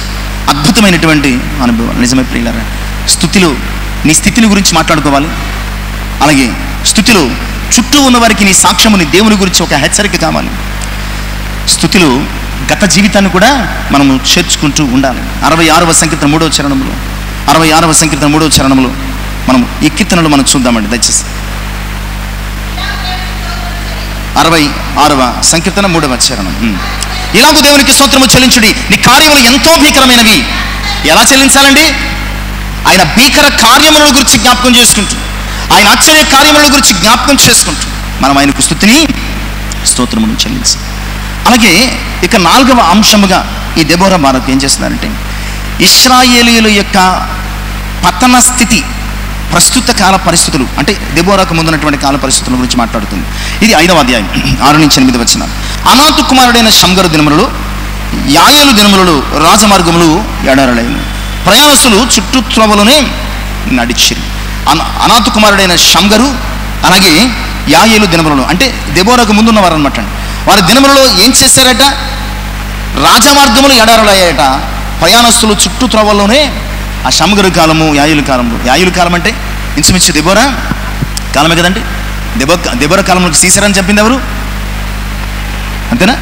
అద్భుతమైనటువంటి అనుభవం. నిజమే ప్రియులారా, స్తుతిలో నీ స్థితిని గురించి మాట్లాడుకోవాలి. అలాగే స్తుతిలో చుట్టూ ఉన్న వారికి నీ సాక్ష్యముని, దేవుని గురించి ఒక హెచ్చరిక కావాలి. స్తుతిలో గత జీవితాన్ని కూడా మనము చేర్చుకుంటూ ఉండాలి. 66వ సంకీర్తన 3వ చరణంలో, 66వ సంకీర్తన 3వ చరణంలో మనం ఈ కీర్తనలు మనం చూద్దామండి దయచేసి. 66వ సంకీర్తన 3వ చరణం. ఇలాగూ దేవునికి స్తోత్రము చెల్లించుడి, నీ కార్యములు ఎంతో భీకరమైనవి. ఎలా చెల్లించాలండి? ఆయన భీకర కార్యముల గురించి జ్ఞాపకం చేసుకుంటూ, ఆయన ఆశ్చర్య కార్యముల గురించి జ్ఞాపకం చేసుకుంటూ మనం ఆయనకు స్తుతిని, స్తోత్రమును చెల్లించాలి. అలాగే ఇక 4వ అంశముగా ఈ దెబోరా బారక్ ఏం చేస్తున్నారంటే, ఇశ్రాయేలీయుల యొక్క పతన స్థితి, ప్రస్తుత కాల పరిస్థితులు, అంటే దెబోరాకు ముందున్నటువంటి కాల పరిస్థితుల గురించి మాట్లాడుతుంది. ఇది 5వ అధ్యాయం 6 నుంచి 8 వచనాలు. అనాతు కుమారుడైన షంగరు దినములలో, యాయేలు దినములలో రాజమార్గములు ఎడారులైన, ప్రయాణస్తులు చుట్టూ త్రోవలోనే నడిచిరి. అనాతు కుమారుడైన షంగరు అలాగే యాయేలు దినములలో, అంటే దెబోరాకు ముందున్నవారు అనమాట. వారి దినములలో ఏం చేశారట? రాజమార్గములు ఎడారులయ్యాయట, ప్రయాణస్తులు చుట్టూ త్రోవల్లోనే. ఆ షంగరు కాలము, యాయేలు కాలంలో, యాయేలు కాలం అంటే ఇంచుమించు దెబోరా కాలమే కదండి. దెబోరా కాలంలోకి సీసరని చెప్పింది ఎవరు? అంతేనా?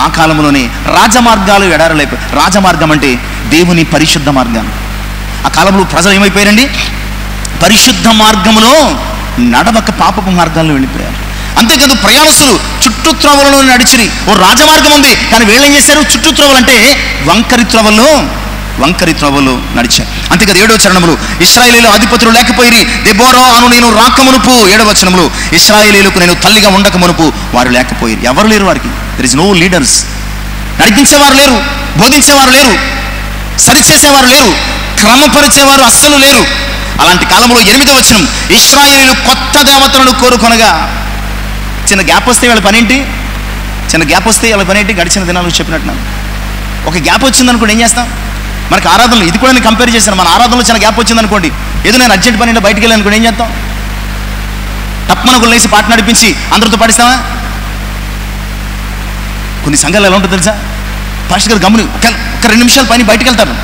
ఆ కాలంలోనే రాజమార్గాలు ఎడారులైపోయి. రాజమార్గం అంటే దేవుని పరిశుద్ధ మార్గాలు. ఆ కాలంలో ప్రజలు ఏమైపోయారండి? పరిశుద్ధ మార్గములో నడవక పాపపు మార్గాల్లో వెళ్ళిపోయారు. అంతేకాదు ప్రయాణస్తులు చుట్టూ త్రోవలలో నడిచిరి. ఓ రాజమార్గం ఉంది, కానీ వీళ్ళు ఏం చేశారు? చుట్టూ త్రోవలు అంటే వంకరి త్రోవలో నడిచారు. అంతేకాదు 7వ చరణములు, ఇశ్రాయేలీయుల అధిపతులు లేకపోయిరి, దెబోరా అను నేను రాకమునుపు. 7వ వచనములు, ఇశ్రాయేలీయులకు నేను తల్లిగా ఉండకమునుపు వారు లేకపోయిరు. ఎవరు లేరు వారికి? There is no leaders. నడిపించేవారు లేరు, బోధించేవారు లేరు, సరిచేసేవారు లేరు, క్రమపరిచేవారు అస్సలు లేరు. అలాంటి కాలంలో 8వ వచనం, ఇశ్రాయేలీయులు కొత్త దేవతలను కోరుకొనగా. చిన్న గ్యాప్ వస్తే వాళ్ళ పనేంటి? గడిచిన దినాలు చెప్పినట్టున్నాను. ఒక గ్యాప్ వచ్చిందనుకోండి ఏం చేస్తాం? మనకు ఆరాధనలు, ఇది కూడా నేను కంపేర్ చేశాను. మన ఆరాధనలో చిన్న గ్యాప్ వచ్చిందనుకోండి, ఏదో నేను అర్జెంట్ పని బయటికి వెళ్ళాను అనుకోండి, ఏం చేస్తాం? తప్పమనకు లేసి పాట నడిపించి అందరితో పాటిస్తావా? కొన్ని సంఘాలు ఎలా ఉంటుందో తెలుసా? పాస్టర్ గారు గమ్ముని ఒక 2 నిమిషాలు పని బయటికి వెళ్తారు.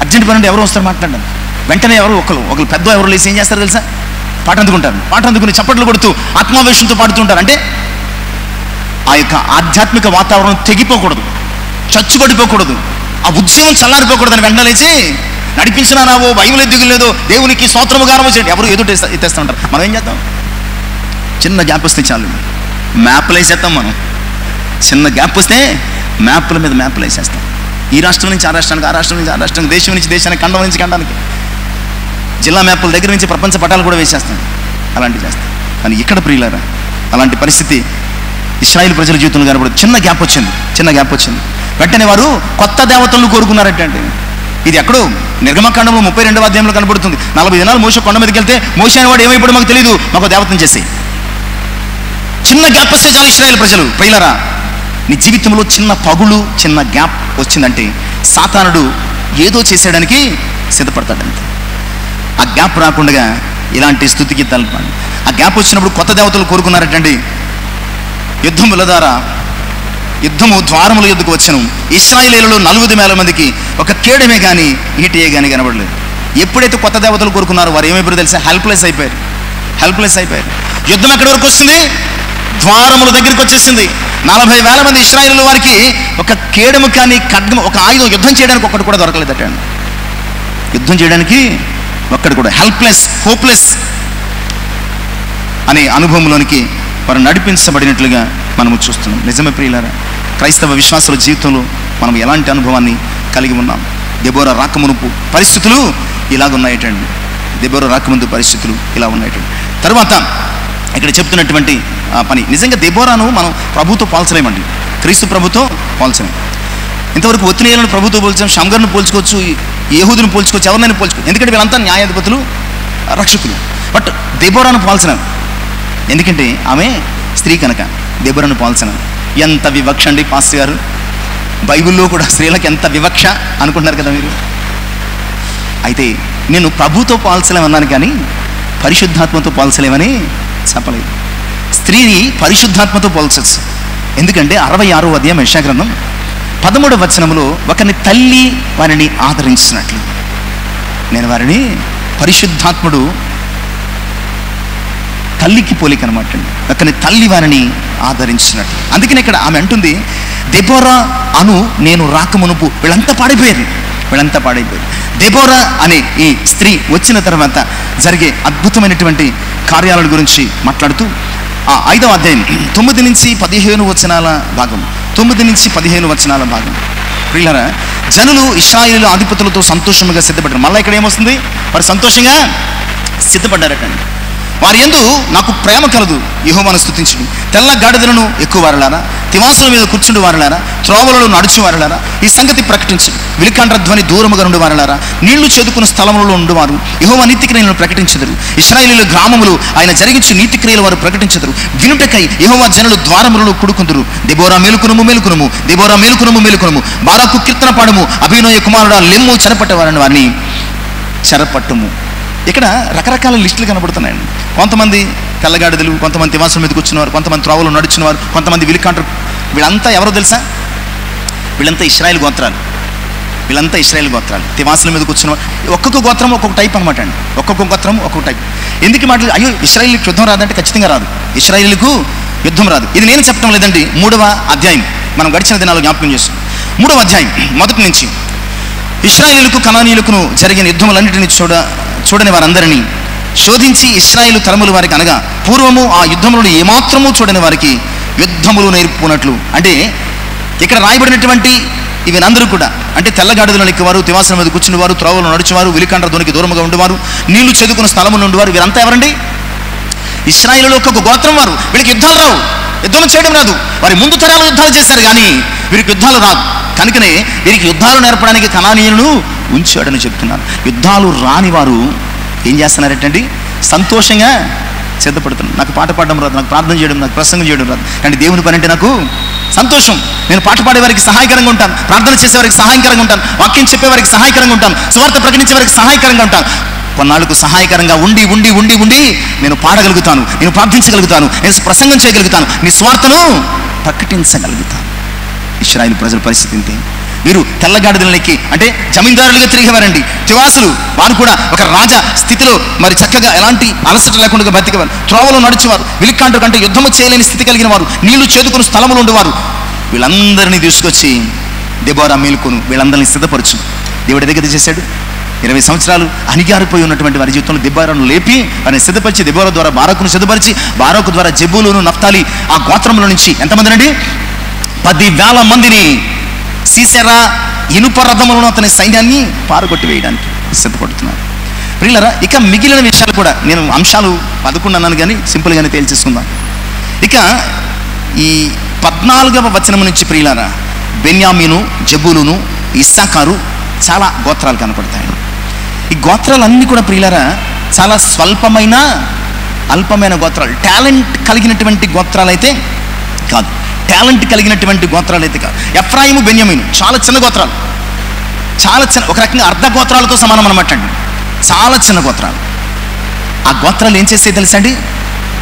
అర్జెంట్ పని ఎవరు వస్తారు మాట్లాడడానికి, వెంటనే ఒకరు పెద్ద ఎవరు లేసి ఏం చేస్తారు తెలుసా? పాట అందుకుంటారు. పాట అందుకుని చప్పట్లు కొడుతూ ఆత్మావేశంతో పాడుతుంటారు. అంటే ఆ యొక్క ఆధ్యాత్మిక వాతావరణం తెగిపోకూడదు, చచ్చుబడిపోకూడదు, ఆ ఉద్యమం చల్లారిపోకూడదని వెంటనే లేచి నడిపించినా రావో, భయం లేదు, దిగులు లేదు, దేవునికి స్తోత్రము గానము చేయండి. ఎవరు ఎదుట ఎత్తేస్తూ ఉంటారు. మనం ఏం చేద్దాం? చిన్న గ్యాప్ వస్తే చాలు, మ్యాప్లు వేసేస్తాం. మనం చిన్న గ్యాప్ వస్తే మ్యాప్ల మీద మ్యాప్లు వేసేస్తాం. ఈ రాష్ట్రం నుంచి ఆ రాష్ట్రానికి, ఆ రాష్ట్రం నుంచి ఆ రాష్ట్రానికి, దేశం నుంచి దేశానికి, ఖండం నుంచి ఖండానికి, జిల్లా మ్యాప్ల దగ్గర నుంచి ప్రపంచ పటాలు కూడా వేసేస్తాం. అలాంటివి చేస్తాం. కానీ ఇక్కడ ప్రియులారా అలాంటి పరిస్థితి ఇశ్రాయేలు ప్రజల జీవితంలో కనబడదు. చిన్న గ్యాప్ వచ్చింది. వెంటనే వారు కొత్త దేవతలను కోరుకున్నారటండి. ఇది ఎక్కడో నిర్గమకాండంలో 32వ అధ్యాయంలో కనబడుతుంది. 40 దినాలు మోషే కొండ మీదకి వెళ్తే మోషే అనేవాడు ఏమైపోయాడో మాకు తెలియదు, మాకు దేవతను చేసి. చిన్న గ్యాప్ వస్తే చాలు ఇశ్రాయేలు ప్రజలు. ప్రియులారా నీ జీవితంలో చిన్న పగులు, చిన్న గ్యాప్ వచ్చిందంటే సాతానుడు ఏదో చేసేయడానికి సిద్ధపడతాడంతే. ఆ గ్యాప్ రాకుండా ఇలాంటి స్తుతికి తలపండి. ఆ గ్యాప్ వచ్చినప్పుడు కొత్త దేవతలు కోరుకున్నారటండి. యుద్ధము ద్వారముల యుద్ధకు వచ్చను. ఇశ్రాయేలీయులలో 40,000 మందికి ఒక కేడమే కానీ ఈటియే కానీ కనబడలేదు. ఎప్పుడైతే కొత్త దేవతలు కోరుకున్నారో వారు ఏమైపోయారో తెలుసా? హెల్ప్లెస్ అయిపోయారు. యుద్ధం ఎక్కడి వరకు వస్తుంది? ద్వారముల దగ్గరికి వచ్చేసింది. 40,000 మంది ఇశ్రాయేలు వారికి ఒక కేడము కానీ ఖడ్గం, ఒక ఆయుధం యుద్ధం చేయడానికి ఒక్కటి కూడా దొరకలేదట. యుద్ధం చేయడానికి ఒక్కటి కూడా, హెల్ప్లెస్, హోప్లెస్ అనే అనుభవంలోనికి వారు నడిపించబడినట్లుగా మనము చూస్తున్నాం. నిజమే ప్రియులారా, క్రైస్తవ విశ్వాసుల జీవితంలో మనం ఎలాంటి అనుభవాన్ని కలిగి ఉన్నాం? దెబోరా రాకమునుపు పరిస్థితులు ఇలాగున్నాయటండి. దెబోరా రాకముందు పరిస్థితులు ఇలా ఉన్నాయటండి. తర్వాత ఇక్కడ చెప్తున్నటువంటి పని, నిజంగా దెబోరాను మనం ప్రభుతో పోల్చలేమండి, క్రీస్తు ప్రభుతో పోల్చలేం. ఇంతవరకు ఒత్తిడియాలను ప్రభుతో పోల్చాం, షమ్గర్ను పోల్చుకోవచ్చు, యెహూదును పోల్చుకోవచ్చు, ఎవరినైనా పోల్చుకోవచ్చు, ఎందుకంటే వీళ్ళంతా న్యాయాధిపతులు, రక్షకులు. బట్ దెబోరాను పోల్చలేం, ఎందుకంటే ఆమె స్త్రీ కనుక. దెబోరాను పోల్చలేం. ఎంత వివక్ష అండి పాస్టర్ గారు, బైబిల్లో కూడా స్త్రీలకు ఎంత వివక్ష అనుకుంటున్నారు కదా మీరు. అయితే నేను ప్రభుతో పోల్చలేమన్నాను కానీ పరిశుద్ధాత్మతో పోల్చలేమని చెప్పలేదు. స్త్రీని పరిశుద్ధాత్మతో పోల్చచ్చు, ఎందుకంటే 66వ అధ్యాయం యెషయా గ్రంథం 13వ వచనంలో ఒకరిని తల్లి వారిని ఆదరించినట్లు, నేను వారిని పరిశుద్ధాత్ముడు తల్లికి పోలిక అనమాట అండి, ఒకరిని తల్లి వారిని ఆదరించినట్లు. అందుకని ఇక్కడ ఆమె అంటుంది, దెబోరా అను నేను రాకమునుపు వీళ్ళంతా పాడైపోయారు. దెబోరా అనే ఈ స్త్రీ వచ్చిన తర్వాత జరిగే అద్భుతమైనటువంటి కార్యాల గురించి మాట్లాడుతూ 5వ అధ్యాయం 9 నుంచి 15 వచనాల భాగం, 9 నుంచి 15 వచనాల భాగం. ప్రియులారా, జనులు ఇశ్రాయేలు అధిపతులతో సంతోషంగా సిద్ధపడ్డారు. మళ్ళీ ఇక్కడ ఏమొస్తుంది? వారు సంతోషంగా సిద్ధపడ్డారటండి. వారి యందు నాకు ప్రేమ కలదు, యెహోవాను స్తుతించుడు. తెల్ల గాడిదలను ఎక్కువ వారలారా, తివాసుల మీద కూర్చుండు వారలారా, త్రోవలలో నడుచు వారలారా, ఈ సంగతి ప్రకటించుడు. విలికాండ్ర ధ్వని దూరముగా నుండి వారలారా, నీళ్లు చేదుకున్న స్థలములలో ఉండువారు యెహోవా నీతి క్రియలను ప్రకటించెదరు. ఇశ్రాయేలీయుల గ్రామములు ఆయన జరిగించు నీతి క్రియలు వారు ప్రకటించెదరు. వినుటకై యెహోవా జనులు ద్వారములలో కూడుకుందురు. దెబోరా మేలుకునుము, మేలుకునుము, దెబోరా మేలుకునుము, మేలుకునుము. బారాకు కీర్తన పాడము, అభినయ కుమారుడా లెమ్ము, చెరపట్టవారని వారిని చెరపట్టుము. ఇక్కడ రకరకాల లిస్టులు కనబడుతున్నాయండి. కొంతమంది తెల్లగాడిదలు, కొంతమంది తివాసుల మీద కూర్చున్నవారు, కొంతమంది త్రోవలు నడిచినవారు, కొంతమంది విలికాండ్రు. వీళ్ళంతా ఎవరో తెలుసా? వీళ్ళంతా ఇశ్రాయేలు గోత్రాలు. తివాసుల మీద కూర్చున్నవారు. ఒక్కొక్క గోత్రం ఒక్కొక్క టైప్ అనమాట అండి, ఒక్కొక్క గోత్రం ఒక్కొక్క టైప్. ఎందుకు మాటలు? అయ్యో ఇశ్రాయేలుకి యుద్ధం రాదంటే ఖచ్చితంగా రాదు, ఇశ్రాయేలుకు యుద్ధం రాదు. ఇది నేను చెప్పడం లేదండి. 3వ అధ్యాయం మనం గడిచిన దినాలు జ్ఞాపకం చేస్తాం. 3వ అధ్యాయం 1 నుంచి ఇశ్రాయేలుకు కనానీయులకు జరిగిన యుద్ధములన్నిటిని చూడని వారందరినీ శోధించి ఇశ్రాయేలు తరములు వారికి అనగా పూర్వము ఆ యుద్ధములను ఏమాత్రము చూడని వారికి యుద్ధములు నేర్పుకున్నట్లు. అంటే ఇక్కడ రాయబడినటువంటి ఇవనందరూ కూడా, అంటే తెల్లగాడిదలను ఎక్కేవారు, తివాసుల మీద కూర్చునేవారు, త్రోవలు నడిచేవారు, విలికాండ్ర ధ్వనికి దూరముగా ఉండేవారు, నీళ్లు చెదుకున్న స్థలములు ఉండేవారు, వీరంతా ఎవరండి? ఇశ్రాయేలులో ఒక్కొక్క గోత్రం వారు. వీళ్ళకి యుద్ధాలు రావు, యుద్ధం చేయడం రాదు. వారి ముందు తరాలు యుద్ధాలు చేశారు కానీ వీరికి యుద్ధాలు రాదు. కనుకనే వీరికి యుద్ధాలు నేర్పడానికి కనానీయులను ఉంచాడని చెప్తున్నారు. యుద్ధాలు రాని వారు ఏం చేస్తున్నారటండి? సంతోషంగా సిద్ధపడుతున్నారు. నాకు పాట పాడడం రాదు, నాకు ప్రార్థన చేయడం, నాకు ప్రసంగం చేయడం రాదు, కానీ దేవుని పని అంటే నాకు సంతోషం. నేను పాట పాడే వారికి సహాయకరంగా ఉంటాను, ప్రార్థన చేసే వారికి సహాయకరంగా ఉంటాను, వాక్యం చెప్పే వారికి సహాయకరంగా ఉంటాను, సువార్త ప్రకటించే వారికి సహాయకరంగా ఉంటాను. కొన్నాళ్ళకు సహాయకరంగా ఉండి ఉండి ఉండి ఉండి నేను పాడగలుగుతాను, నేను ప్రార్థించగలుగుతాను, నేను ప్రసంగం చేయగలుగుతాను, నీ స్వార్థను ప్రకటించగలుగుతాను. ఇశ్రాయేలు ప్రజల పరిస్థితి ఇంతే. వీరు తెల్లగాడిదలకి అంటే జమీందారులుగా తిరిగేవారండి. తివాసులు వారు కూడా ఒక రాజా స్థితిలో మరి చక్కగా ఎలాంటి అలసట లేకుండా బతికేవారు. త్రోవలో నడిచేవారు, విలికాండ్రు కంటే యుద్ధము చేయలేని స్థితి కలిగిన వారు, నీళ్లు చేదుకుని స్థలములు ఉండేవారు. వీళ్ళందరినీ తీసుకొచ్చి దెబోరా మేలుకొను వీళ్ళందరినీ సిద్ధపరచు దేవుడి దగ్గర చేశాడు. 20 సంవత్సరాలు అణిగారిపోయి ఉన్నటువంటి వారి జీవితంలో దెబోరాను లేపి వారిని సిద్ధపరిచి, దెబోరా ద్వారా బారాకును సిద్ధపరిచి, బారాకు ద్వారా జెబూలూను, నఫ్తాలి ఆ గోత్రంలో నుంచి ఎంతమంది అండి? 10,000 మందిని సీసెరా ఇనుప రథములను అతని సైన్యాన్ని పారగొట్టి వేయడానికి సిద్ధపడుతున్నారు. ప్రియులారా, ఇక మిగిలిన విషయాలు కూడా నేను అంశాలు 11 అన్నాను కానీ సింపుల్గానే తేల్చేసుకుందాం. ఇక ఈ 14వ వచనం నుంచి ప్రియులారా, బెన్యామీను, జెబూలూను, ఇస్సాకారు చాలా గోత్రాలు కనపడతాయి. ఈ గోత్రాలన్నీ కూడా ప్రియులారా చాలా స్వల్పమైన అల్పమైన గోత్రాలు. టాలెంట్ కలిగినటువంటి గోత్రాలు అయితే కాదు, టాలెంట్ కలిగినటువంటి గోత్రాలు అయితే కాదు. ఎఫ్రాయిము, బెన్యామీను చాలా చిన్న గోత్రాలు, చాలా చిన్న, ఒక రకంగా అర్ధ గోత్రాలతో సమానం అనమాట అండి. చాలా చిన్న గోత్రాలు. ఆ గోత్రాలు ఏం చేస్తే తెలుసా అండి?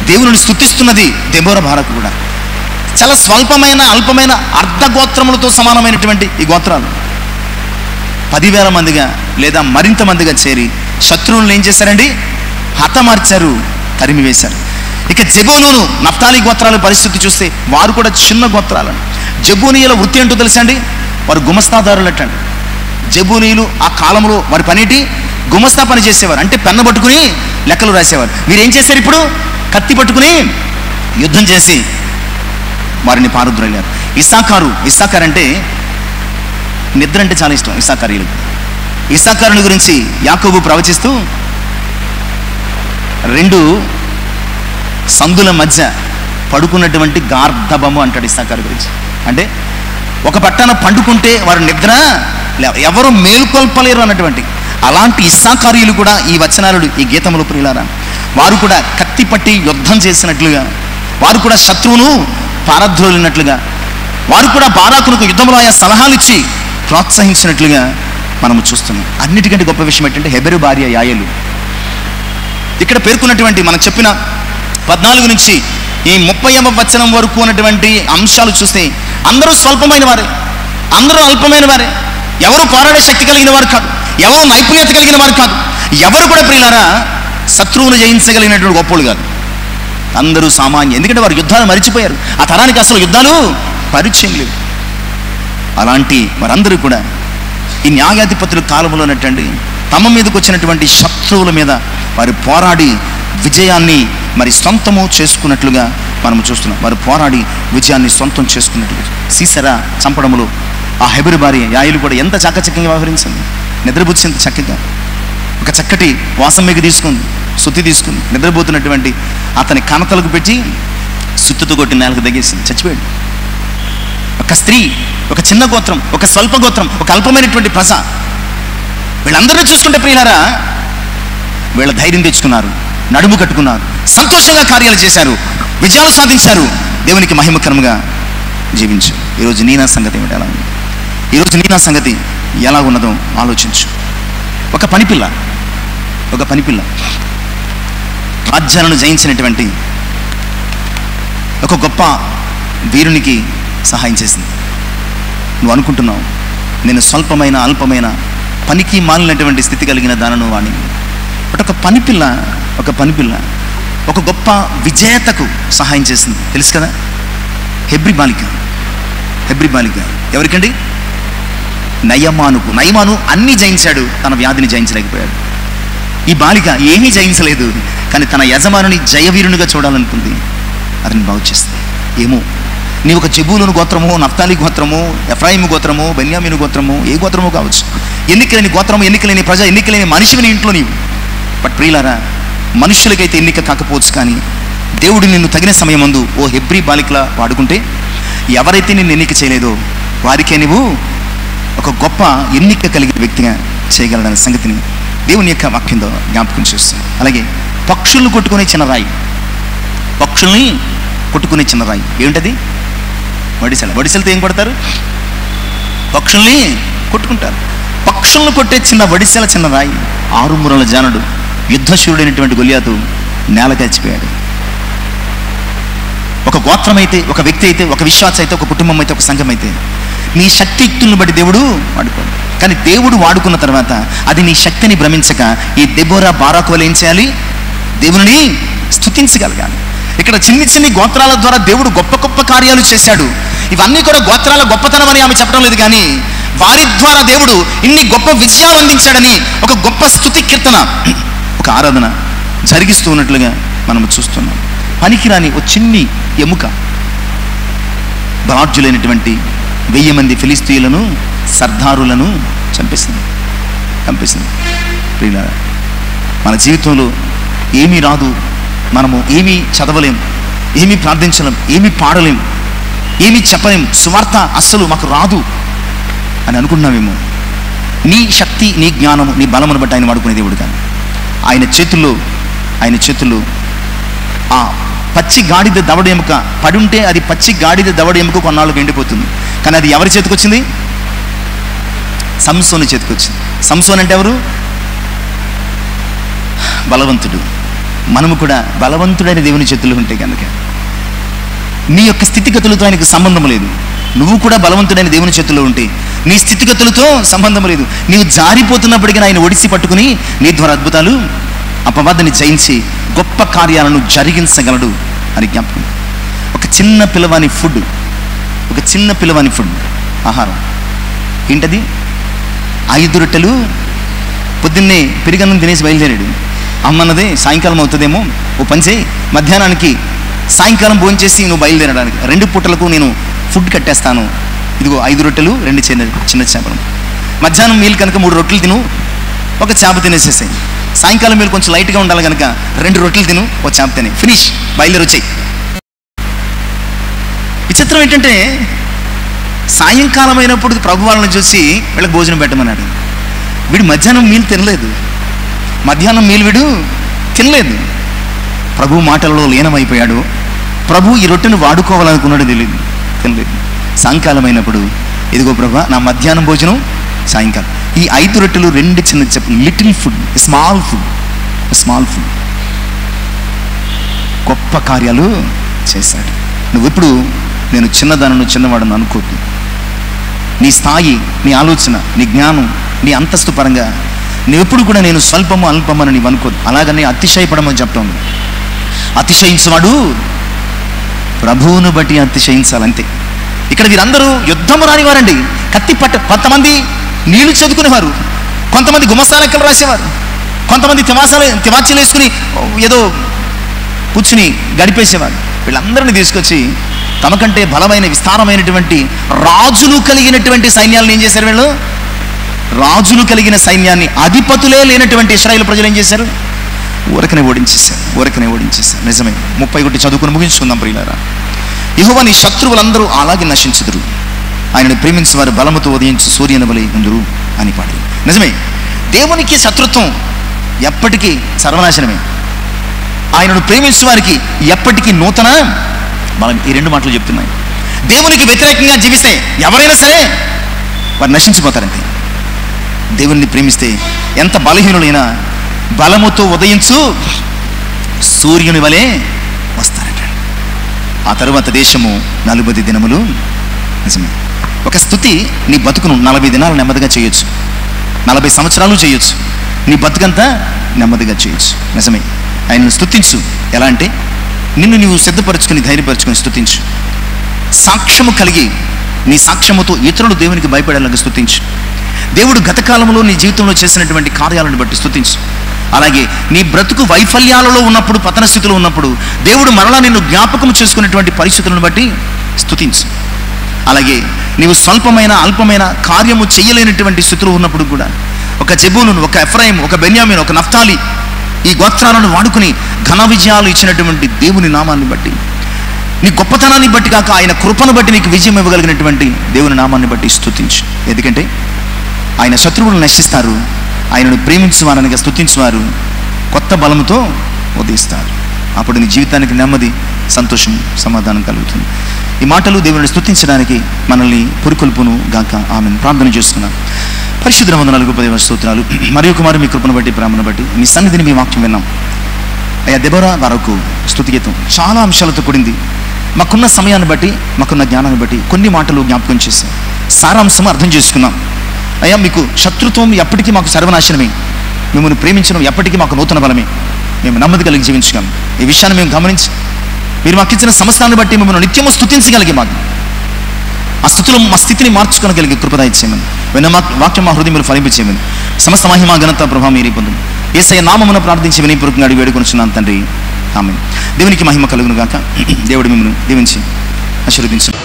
దేవుని స్తుతిస్తున్నది దెబోరా, బారాకు కూడా చాలా స్వల్పమైన అల్పమైన అర్ధ గోత్రములతో సమానమైనటువంటి ఈ గోత్రాలు 10,000 మందిగా లేదా మరింత మందిగా చేరి శత్రువులను ఏం చేశారండి? హతమార్చారు, తరిమివేశారు. ఇక జెబూలూను నఫ్తాలి గోత్రాల పరిస్థితి చూస్తే వారు కూడా చిన్న గోత్రాలను. జెబూనీయుల వృత్తి ఏంటో తెలుసా అండి? వారు గుమస్తాదారులటండి. జెబూనీయులు ఆ కాలంలో వారి పనేటి గుమస్తా పని చేసేవారు. అంటే పెన్న పట్టుకుని లెక్కలు రాసేవారు. వీరేం చేశారు? ఇప్పుడు కత్తి పట్టుకుని యుద్ధం చేసి వారిని పారుద్రోలారు. ఇస్సాకారు అంటే నిద్ర అంటే చాలా ఇష్టం ఇస్సాకారీలు. ఇస్సాకారుని గురించి యాకోబు ప్రవచిస్తూ 2 సందుల మధ్య పడుకున్నటువంటి గార్ధబము అంటాడు ఇస్సాకారు గురించి. అంటే ఒక పట్టాన పండుకుంటే వారు నిద్ర ఎవరు మేల్కొల్పలేరు అన్నటువంటి అలాంటి ఇస్సాకారీయులు కూడా ఈ వచనాలు ఈ గీతములు ప్రియులారా, వారు కూడా కత్తి పట్టి యుద్ధం చేసినట్లుగా, వారు కూడా శత్రువును పారద్రోలినట్లుగా, వారు కూడా బారాకులకు యుద్ధంలో ఆయా సలహాలు ఇచ్చి ప్రోత్సహించినట్లుగా మనము చూస్తున్నాం. అన్నిటికంటే గొప్ప విషయం ఏంటంటే హెబెరు భార్య యాయేలు. ఇక్కడ పేర్కొన్నటువంటి మనం చెప్పిన 14 నుంచి ఈ 30వ వచనం వరకు ఉన్నటువంటి అంశాలు చూస్తే అందరూ స్వల్పమైన వారే, అందరూ అల్పమైన వారే, ఎవరు పోరాడే శక్తి కలిగిన వారు కాదు, ఎవరు నైపుణ్యత కలిగిన వారు కాదు, ఎవరు కూడా ప్రియులారా శత్రువును జయించగలిగినటువంటి గొప్పలు కాదు. అందరూ సామాన్య. ఎందుకంటే వారు యుద్ధాలు మరిచిపోయారు. ఆ తరానికి అసలు యుద్ధాలు పరిచయం లేవు. అలాంటి వారందరూ కూడా ఈ న్యాయాధిపతుల కాలంలో ఉన్నటువంటి తమ మీదకి వచ్చినటువంటి శత్రువుల మీద వారు పోరాడి విజయాన్ని మరి సొంతము చేసుకున్నట్లుగా మనం చూస్తున్నాం. వారు పోరాడి విజయాన్ని సొంతం చేసుకున్నట్లుగా. సీసెరా చంపడంలో ఆ హెబెరు భార్య యాయేలు కూడా ఎంత చాకచక్యంగా వ్యవహరించింది. నిద్రపుచ్చింది చక్కగా. ఒక చక్కటి వాసం మీద తీసుకుంది, సుత్తి తీసుకుంది. నిద్రపోతున్నటువంటి అతని కనతలకు పెట్టి సుత్తితో కొట్టి నేలకు తగ్గేసింది, చచ్చిపోయాడు. ఒక స్త్రీ, ఒక చిన్న గోత్రం, ఒక స్వల్ప గోత్రం, ఒక అల్పమైనటువంటి ప్రజ, వీళ్ళందరినీ చూసుకుంటే ప్రియులారా వీళ్ళ ధైర్యం తెచ్చుకున్నారు, నడుము కట్టుకున్నారు, సంతోషంగా కార్యాలు చేశారు, విజయాలు సాధించారు, దేవునికి మహిమకరంగా జీవించారు. ఈరోజు నీ నా సంగతి ఏమిటి? ఎలా ఉంది? ఈరోజు నీ నా సంగతి ఎలా ఉన్నదో ఆలోచించు. ఒక పనిపిల్ల రాజ్యాలను జయించినటువంటి ఒక గొప్ప వీరునికి సహాయం చేసింది. నువ్వు అనుకుంటున్నావు నేను స్వల్పమైన అల్పమైన పనికి మాలినటువంటి స్థితి కలిగిన దానను వాణి. బట్ ఒక పనిపిల్ల ఒక గొప్ప విజేతకు సహాయం చేసింది. తెలుసు కదా? హెబ్రీ బాలిక ఎవరికండి? నయమాను అన్నీ జయించాడు, తన వ్యాధిని జయించలేకపోయాడు. ఈ బాలిక ఏమీ జయించలేదు, కానీ తన యజమానుని జయవీరునిగా చూడాలనుకుంది. అతన్ని బాగు చేస్తుంది. ఏమో నీ ఒక జెబూలూను గోత్రము, నఫ్తాలి గోత్రము, ఎఫ్రాయిము గోత్రము, బెన్యామీను గోత్రము, ఏ గోత్రము కావచ్చు, ఎన్నికలేని గోత్రము, ఎన్నికలేని ప్రజ, ఎన్నికలేని మనిషిని ఇంట్లో నీవు. బట్ ప్రియులారా మనుషులకైతే ఎన్నిక కాకపోవచ్చు, కానీ దేవుడు నిన్ను తగిన సమయం ముందు ఓ హెబ్రీ బాలికలా వాడుకుంటే ఎవరైతే నిన్ను ఎన్నిక చేయలేదో వారికే నువ్వు ఒక గొప్ప ఎన్నిక కలిగిన వ్యక్తిగా చేయగలడనే సంగతిని దేవుని యొక్క వాక్యంలో జ్ఞాపకం చేస్తుంది. అలాగే పక్షులను కొట్టుకునే చిన్న రాయి ఏమిటది? వడిసెలతో ఏం కొడతారు? పక్షుల్ని కొట్టుకుంటారు. పక్షులను కొట్టే చిన్న రాయి 6 మూరల జానుడు యుద్ధశూరుడైనటువంటి గొలియాతు నేలకచ్చిపోయాడు. ఒక గోత్రం అయితే, ఒక వ్యక్తి అయితే, ఒక విశ్వాస అయితే, ఒక కుటుంబం అయితే, ఒక సంఘం అయితే నీ శక్తియుక్తులను బట్టి దేవుడు వాడుకోడు. కానీ దేవుడు వాడుకున్న తర్వాత అది నీ శక్తిని భ్రమించక ఈ దెబోరా బారాకులు ఏం చేయాలి? దేవుని స్తుతించగలగాలి. ఇక్కడ చిన్ని గోత్రాల ద్వారా దేవుడు గొప్ప కార్యాలు చేశాడు. ఇవన్నీ కూడా గోత్రాల గొప్పతనం అని ఆమె చెప్పడం లేదు, కానీ వారి ద్వారా దేవుడు ఇన్ని గొప్ప విజయాలు అందించాడని ఒక గొప్ప స్తుతి కీర్తన, ఒక ఆరాధన జరిగిస్తూ ఉన్నట్లుగా మనం చూస్తున్నాం. పనికిరాని ఒక చిన్ని ఎముక బలాఢ్యులైనటువంటి 1000 మంది ఫిలిస్తీయులను, సర్దారులను చంపేసింది. ప్రియులారా మన జీవితంలో ఏమీ రాదు, మనము ఏమీ చదవలేం, ఏమీ ప్రార్థించలేం, ఏమీ పాడలేం, ఏమీ చెప్పలేం, సువార్త అస్సలు మాకు రాదు అని అనుకున్నామేమో. నీ శక్తి, నీ జ్ఞానము, నీ బలమును బట్టి ఆయన వాడుకునే దేవుడు కాదు. ఆయన చేతుల్లో ఆ పచ్చి గాడిద దవడ ఎముక పడి ఉంటే అది పచ్చి గాడిద దవడ ఎముక కొన్నాళ్ళకు ఎండిపోతుంది. కానీ అది ఎవరి చేతికి వచ్చింది? సంసోను చేతికి వచ్చింది. సంసోన్ అంటే ఎవరు? బలవంతుడు. మనము కూడా బలవంతుడైన దేవుని చేతుల్లో ఉంటే కనుక నీ యొక్క స్థితిగతులతో ఆయనకు సంబంధం లేదు. నువ్వు కూడా బలవంతుడైన దేవుని చేతుల్లో ఉంటే నీ స్థితిగతులతో సంబంధం లేదు. నీవు జారిపోతున్నప్పటికీ ఆయన ఒడిసి పట్టుకుని నీ ద్వారా అద్భుతాలు, అపవాదాన్ని జయించి గొప్ప కార్యాలను జరిగించగలడు అని జ్ఞాపకం. ఒక చిన్న పిల్లవాని ఫుడ్ ఆహారం ఏంటది? 5 రొట్టెలు. పొద్దున్నే పెరుగన్నం తినేసి బయలుదేరాడు. అమ్మన్నది సాయంకాలం అవుతుందేమో, ఓ పని చేయి, మధ్యాహ్నానికి సాయంకాలం భోజనం చేసి నువ్వు బయలుదేరడానికి 2 పూటలకు నేను ఫుడ్ కట్టేస్తాను. ఇదిగో 5 రొట్టెలు 2 చిన్న చేపలు. మధ్యాహ్నం మీల్ కనుక 3 రొట్టెలు తిను, ఒక చేప తినేసేసాయి. సాయంకాలం మీరు కొంచెం లైట్గా ఉండాలి కనుక 2 రొట్టెలు తిను, ఒక చేప తిని ఫినిష్, బయలుదేరి వచ్చాయి. విచిత్రం ఏంటంటే సాయంకాలం అయినప్పుడు ప్రభు వాళ్ళని చూసి వీళ్ళకి భోజనం పెట్టమన్నాడు. వీడు మధ్యాహ్నం మీల్ తినలేదు, మధ్యాహ్నం మీల్ వీడు తినలేదు. ప్రభు మాటలలో లీనమైపోయాడు. ప్రభు ఈ రొట్టెను వాడుకోవాలనుకున్నాడు, తినలేదు. సాయంకాలం అయినప్పుడు ఇదిగో ప్రభు నా మధ్యాహ్నం భోజనం సాయంకాలం. ఈ 5 రొట్టెలు 2 చిన్న చేపలు, లిటిల్ ఫుడ్, స్మాల్ ఫుడ్. గొప్ప కార్యాలు చేశాడు. నువ్వు ఎప్పుడు నేను చిన్నవాడని అనుకోద్దు. నీ స్థాయి, నీ ఆలోచన, నీ జ్ఞానం, నీ అంతస్తు పరంగా నువ్వెప్పుడు కూడా నేను స్వల్పము అల్పమని నీవు అనుకోద్దు. అలాగని అతిశయపడమని చెప్తాం. అతిశయించేవాడు ప్రభువును బట్టి అతిశయించాలంతే. ఇక్కడ వీరందరూ యుద్ధము రానివారండి. కత్తి కొంతమంది నీళ్లు చదువుకునేవారు, కొంతమంది గుమస్తాలెక్కలు రాసేవారు, కొంతమంది తివాచీలు వేసుకుని ఏదో కూర్చుని గడిపేసేవారు. వీళ్ళందరినీ తీసుకొచ్చి తమకంటే బలమైన విస్తారమైనటువంటి రాజులు కలిగినటువంటి సైన్యాలను ఏం చేశారు? వీళ్ళు రాజులు కలిగిన సైన్యాన్ని, అధిపతులే లేనటువంటి ఇశ్రాయేలు ప్రజలు ఏం చేశారు? ఊరకనే ఓడించేశారు. నిజమే. 31 చదువుకుని ముగించుకుందాం ప్రియులారా. యెహోవా నీ శత్రువులందరూ అలాగే నశించుదురు, ఆయనను ప్రేమించి వారు బలముతో ఉదయించు సూర్యుని వలె ఉందురు అని పాడి. నిజమే. దేవునికి శత్రుత్వం ఎప్పటికీ సర్వనాశనమే. ఆయనను ప్రేమించే వారికి ఎప్పటికీ నూతన బలం. ఈ 2 మాటలు చెప్తున్నాయి. దేవునికి వ్యతిరేకంగా జీవిస్తే ఎవరైనా సరే వారు నశించిపోతారంతే. దేవుణ్ణి ప్రేమిస్తే ఎంత బలహీనులైనా బలముతో ఉదయించు సూర్యుని వలె వస్తారట. ఆ తరువాత దేశము 40 దినములు. నిజమే. ఒక స్తుతి నీ బతుకును 40 దినాలు నెమ్మదిగా చేయొచ్చు, 40 సంవత్సరాలు చేయొచ్చు, నీ బతుకంతా నెమ్మదిగా చేయొచ్చు. నిజమే. ఆయనను స్తుతించు. ఎలా అంటే నిన్ను నీవు సిద్ధపరచుకుని ధైర్యపరచుకొని స్తుతించు. సాక్ష్యము కలిగి నీ సాక్ష్యముతో ఇతరులు దేవునికి భయపడేలాగా స్తుతించు. దేవుడు గత కాలంలో నీ జీవితంలో చేసినటువంటి కార్యాలను బట్టి స్తుతించు. అలాగే నీ బ్రతుకు వైఫల్యాలలో ఉన్నప్పుడు, పతన స్థితిలో ఉన్నప్పుడు దేవుడు మరలా నిన్ను జ్ఞాపకం చేసుకునేటువంటి పరిస్థితులను బట్టి స్తుతించు. అలాగే నీవు స్వల్పమైన అల్పమైన కార్యము చేయలేనటువంటి స్థితిలో ఉన్నప్పుడు కూడా ఒక జెబూలును, ఒక ఎఫ్రాయిం, ఒక బెన్యామీను, ఒక నఫ్తాలి, ఈ గోత్రాలను వాడుకుని ఘన విజయాలు ఇచ్చినటువంటి దేవుని నామాన్ని బట్టి, నీ గొప్పతనాన్ని బట్టి కాక ఆయన కృపను బట్టి నీకు విజయం ఇవ్వగలిగినటువంటి దేవుని నామాన్ని బట్టి స్తుతించు. ఎందుకంటే ఆయన శత్రువులను నశిస్తారు, ఆయనను ప్రేమించువారనిగా స్తుతించువారు కొత్త బలముతో ఉదయిస్తారు. అప్పుడు నీ జీవితానికి నెమ్మది, సంతోషం, సమాధానం కలుగుతుంది. ఈ మాటలు దేవుని స్తుతించడానికి మనల్ని పురుకొల్పును గాక. ఆమెను ప్రార్థన చేస్తున్నాను. పరిశుద్ధ వందనాలకు 10 స్తోత్రాలు. మరి ఒకమారు మీ కృపను బట్టి, ప్రేమను బట్టి మీ సన్నిధిని మీ వాక్యం విన్నాం. అయ్యా దెబోరా వరకు స్తుతి గీతం చాలా అంశాలతో కూడింది. మాకున్న సమయాన్ని బట్టి, మాకున్న జ్ఞానాన్ని బట్టి కొన్ని మాటలు జ్ఞాపకం చేసాం, సారాంశం అర్థం చేసుకున్నాం. అయ్యా మీకు శత్రుత్వం ఎప్పటికీ మాకు సర్వనాశనమే, మిమ్మల్ని ప్రేమించడం ఎప్పటికీ మాకు నూతన బలమే, మేము నెమ్మది కలిగి జీవించగలం. ఈ విషయాన్ని మేము గమనించి మీరు మాకు ఇచ్చిన సమస్తాన్ని బట్టి మిమ్మల్ని నిత్యము స్తుతించగలిగే మాకు ఆ స్థితిలో మా స్థితిని మార్చుకోగలిగే కృపద ఇచ్చేయమని, విన్న వాక్యం మా హృదయంలో ఫలింపచేయమని, సమస్త మహిమ ఘనత ప్రభావం మీరే పొందుము. యేసయ్య నామమున ప్రార్థించి వినయపూర్వకంగా అడిగి వేడుకొనుచున్నాను తండ్రి. ఆమేన్. దేవునికి మహిమ కలుగును గాక. దేవుడు మిమ్మల్ని దీవించి ఆశీర్వదించును.